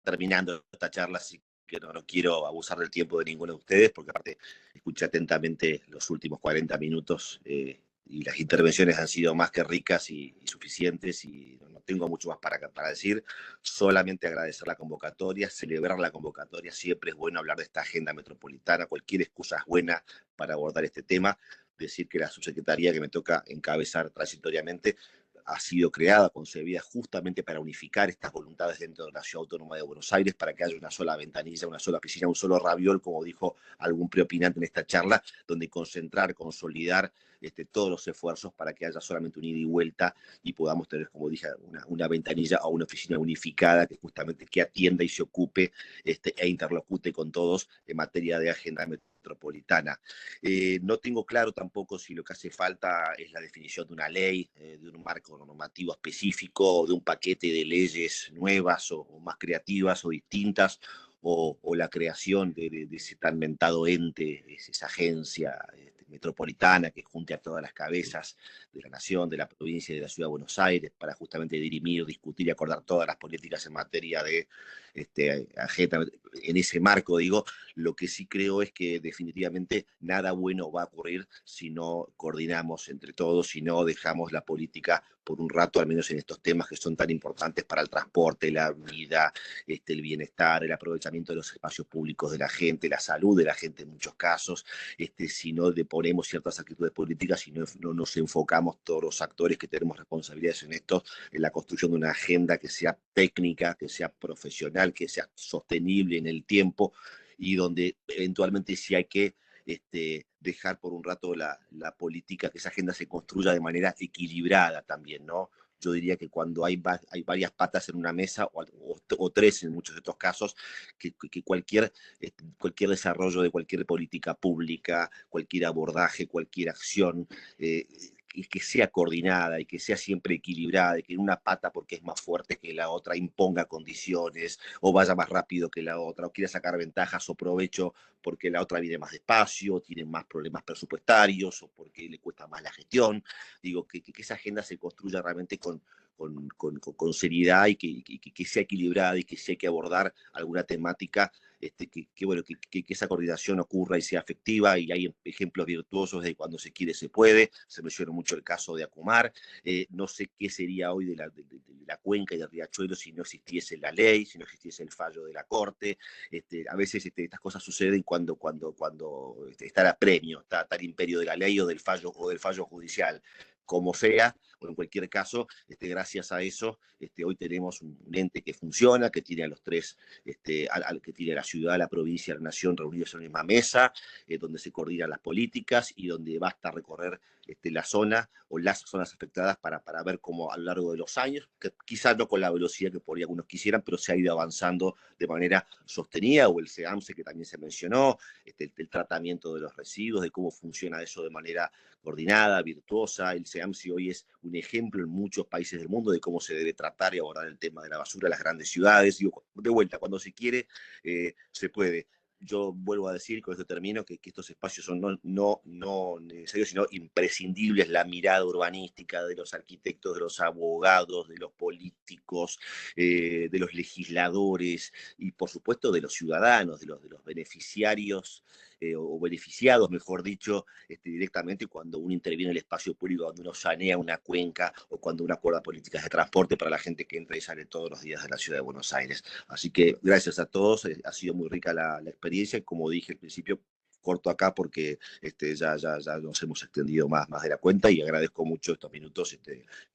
terminando esta charla, así que no quiero abusar del tiempo de ninguno de ustedes, porque aparte escuché atentamente los últimos 40 minutos y las intervenciones han sido más que ricas y suficientes y no tengo mucho más para decir, solamente agradecer la convocatoria, celebrar la convocatoria, siempre es bueno hablar de esta agenda metropolitana, cualquier excusa es buena para abordar este tema, decir que la subsecretaría que me toca encabezar transitoriamente ha sido creada, concebida justamente para unificar estas voluntades dentro de la Ciudad Autónoma de Buenos Aires, para que haya una sola ventanilla, una sola oficina, un solo raviol, como dijo algún preopinante en esta charla, donde concentrar, consolidar todos los esfuerzos para que haya solamente un ida y vuelta y podamos tener, como dije, una ventanilla o una oficina unificada que justamente que atienda y se ocupe e interlocute con todos en materia de agenda metropolitana. No tengo claro tampoco si lo que hace falta es la definición de una ley, de un marco normativo específico, o de un paquete de leyes nuevas o más creativas o distintas, o la creación de ese tan mentado ente, esa agencia metropolitana que junte a todas las cabezas de la nación, de la provincia y de la ciudad de Buenos Aires para justamente dirimir, discutir y acordar todas las políticas en materia de agenda. En ese marco, digo, lo que sí creo es que definitivamente nada bueno va a ocurrir si no coordinamos entre todos, si no dejamos la política por un rato, al menos en estos temas que son tan importantes para el transporte, la vida, el bienestar, el aprovechamiento de los espacios públicos de la gente, la salud de la gente en muchos casos, si no le ponemos ciertas actitudes políticas, si no nos enfocamos todos los actores que tenemos responsabilidades en esto, en la construcción de una agenda que sea técnica, que sea profesional, que sea sostenible en el tiempo y donde eventualmente sí hay que dejar por un rato la política, que esa agenda se construya de manera equilibrada también, ¿no? Yo diría que cuando hay varias patas en una mesa, o tres en muchos de estos casos, que cualquier desarrollo de cualquier política pública, cualquier abordaje, cualquier acción, que sea coordinada y que sea siempre equilibrada, y que en una pata, porque es más fuerte que la otra, imponga condiciones, o vaya más rápido que la otra, o quiera sacar ventajas o provecho porque la otra viene más despacio, tiene más problemas presupuestarios, o porque le cuesta más la gestión. Digo, que esa agenda se construya realmente con seriedad y que sea equilibrada, y que si hay que abordar alguna temática, que esa coordinación ocurra y sea efectiva, y hay ejemplos virtuosos de cuando se quiere se puede. Se menciona mucho el caso de Acumar. No sé qué sería hoy de la cuenca y del riachuelo si no existiese la ley, si no existiese el fallo de la Corte. A veces estas cosas suceden cuando está el apremio, está el imperio de la ley o del fallo judicial. Como sea, o en cualquier caso, gracias a eso, hoy tenemos un ente que funciona, que tiene a los tres, que tiene a la ciudad, la provincia, la nación reunidos en la misma mesa, donde se coordinan las políticas y donde basta recorrer la zona o las zonas afectadas para ver cómo a lo largo de los años, que quizás no con la velocidad que por ahí algunos quisieran, pero se ha ido avanzando de manera sostenida, o el SEAMSE que también se mencionó, el tratamiento de los residuos, de cómo funciona eso de manera coordinada, virtuosa. El SEAMSE hoy es un ejemplo en muchos países del mundo de cómo se debe tratar y abordar el tema de la basura en las grandes ciudades. Digo, de vuelta, cuando se quiere, se puede. Yo vuelvo a decir, con esto termino, que estos espacios son no necesarios, sino imprescindibles. La mirada urbanística de los arquitectos, de los abogados, de los políticos, de los legisladores y, por supuesto, de los ciudadanos, de los beneficiarios, o beneficiados, mejor dicho, directamente cuando uno interviene en el espacio público, cuando uno sanea una cuenca, o cuando uno acuerda políticas de transporte para la gente que entra y sale todos los días de la ciudad de Buenos Aires. Así que gracias a todos, ha sido muy rica la experiencia, y como dije al principio, corto acá porque ya nos hemos extendido más de la cuenta, y agradezco mucho estos minutos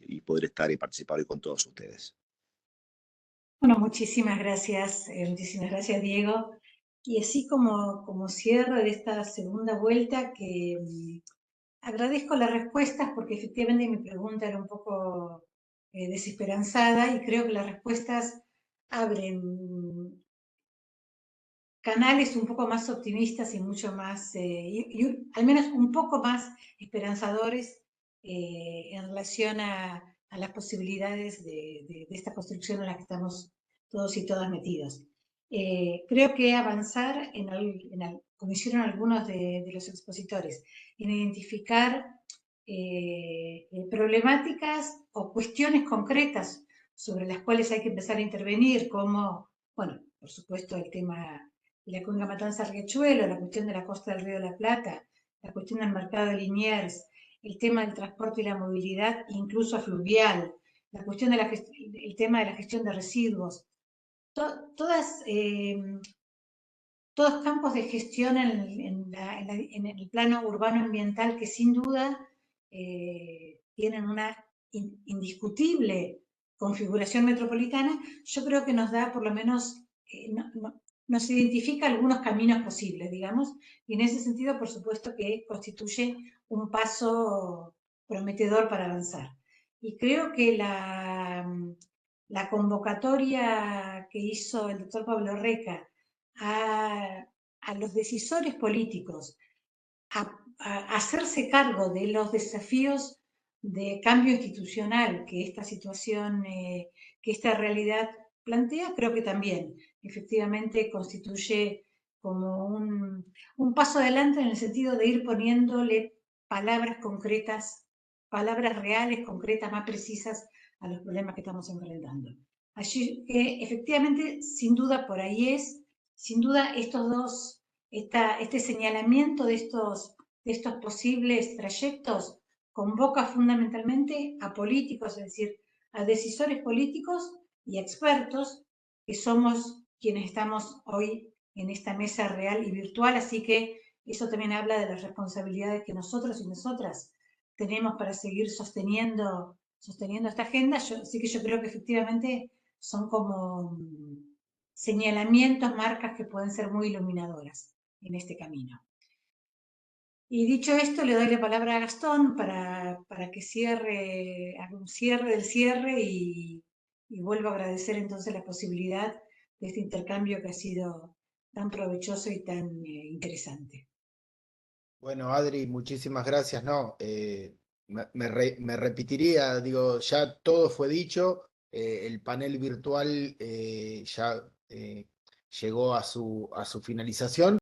y poder estar y participar hoy con todos ustedes. Bueno, muchísimas gracias, Diego. Y así como cierre de esta segunda vuelta, que agradezco las respuestas, porque efectivamente mi pregunta era un poco desesperanzada, y creo que las respuestas abren canales un poco más optimistas y mucho más, al menos un poco más esperanzadores en relación a las posibilidades de esta construcción en la que estamos todos y todas metidos. Creo que avanzar, como hicieron algunos de los expositores, en identificar problemáticas o cuestiones concretas sobre las cuales hay que empezar a intervenir, como, bueno, por supuesto, el tema de la cuenca Matanza-Riachuelo, la cuestión de la costa del Río de la Plata, la cuestión del mercado de Liniers, el tema del transporte y la movilidad, incluso fluvial, la cuestión el tema de la gestión de residuos, todos campos de gestión en el plano urbano ambiental que sin duda tienen una indiscutible configuración metropolitana. Yo creo que nos da, por lo menos, nos identifica algunos caminos posibles, digamos, y en ese sentido, por supuesto, que constituye un paso prometedor para avanzar. Y creo que la convocatoria que hizo el doctor Pablo Reca a los decisores políticos a hacerse cargo de los desafíos de cambio institucional que esta situación, que esta realidad plantea, creo que también efectivamente constituye como un paso adelante en el sentido de ir poniéndole palabras concretas, palabras reales, concretas, más precisas a los problemas que estamos enfrentando. Allí, efectivamente, sin duda por ahí es, sin duda este señalamiento de estos posibles trayectos convoca fundamentalmente a políticos, es decir, a decisores políticos y a expertos, que somos quienes estamos hoy en esta mesa real y virtual, así que eso también habla de las responsabilidades que nosotros y nosotras tenemos para seguir sosteniendo esta agenda. Así que yo creo que efectivamente son como señalamientos, marcas que pueden ser muy iluminadoras en este camino. Y dicho esto, le doy la palabra a Gastón para que haga un cierre del cierre y vuelvo a agradecer entonces la posibilidad de este intercambio que ha sido tan provechoso y tan interesante. Bueno, Adri, muchísimas gracias. No, me repetiría, digo, ya todo fue dicho, el panel virtual ya llegó a su finalización.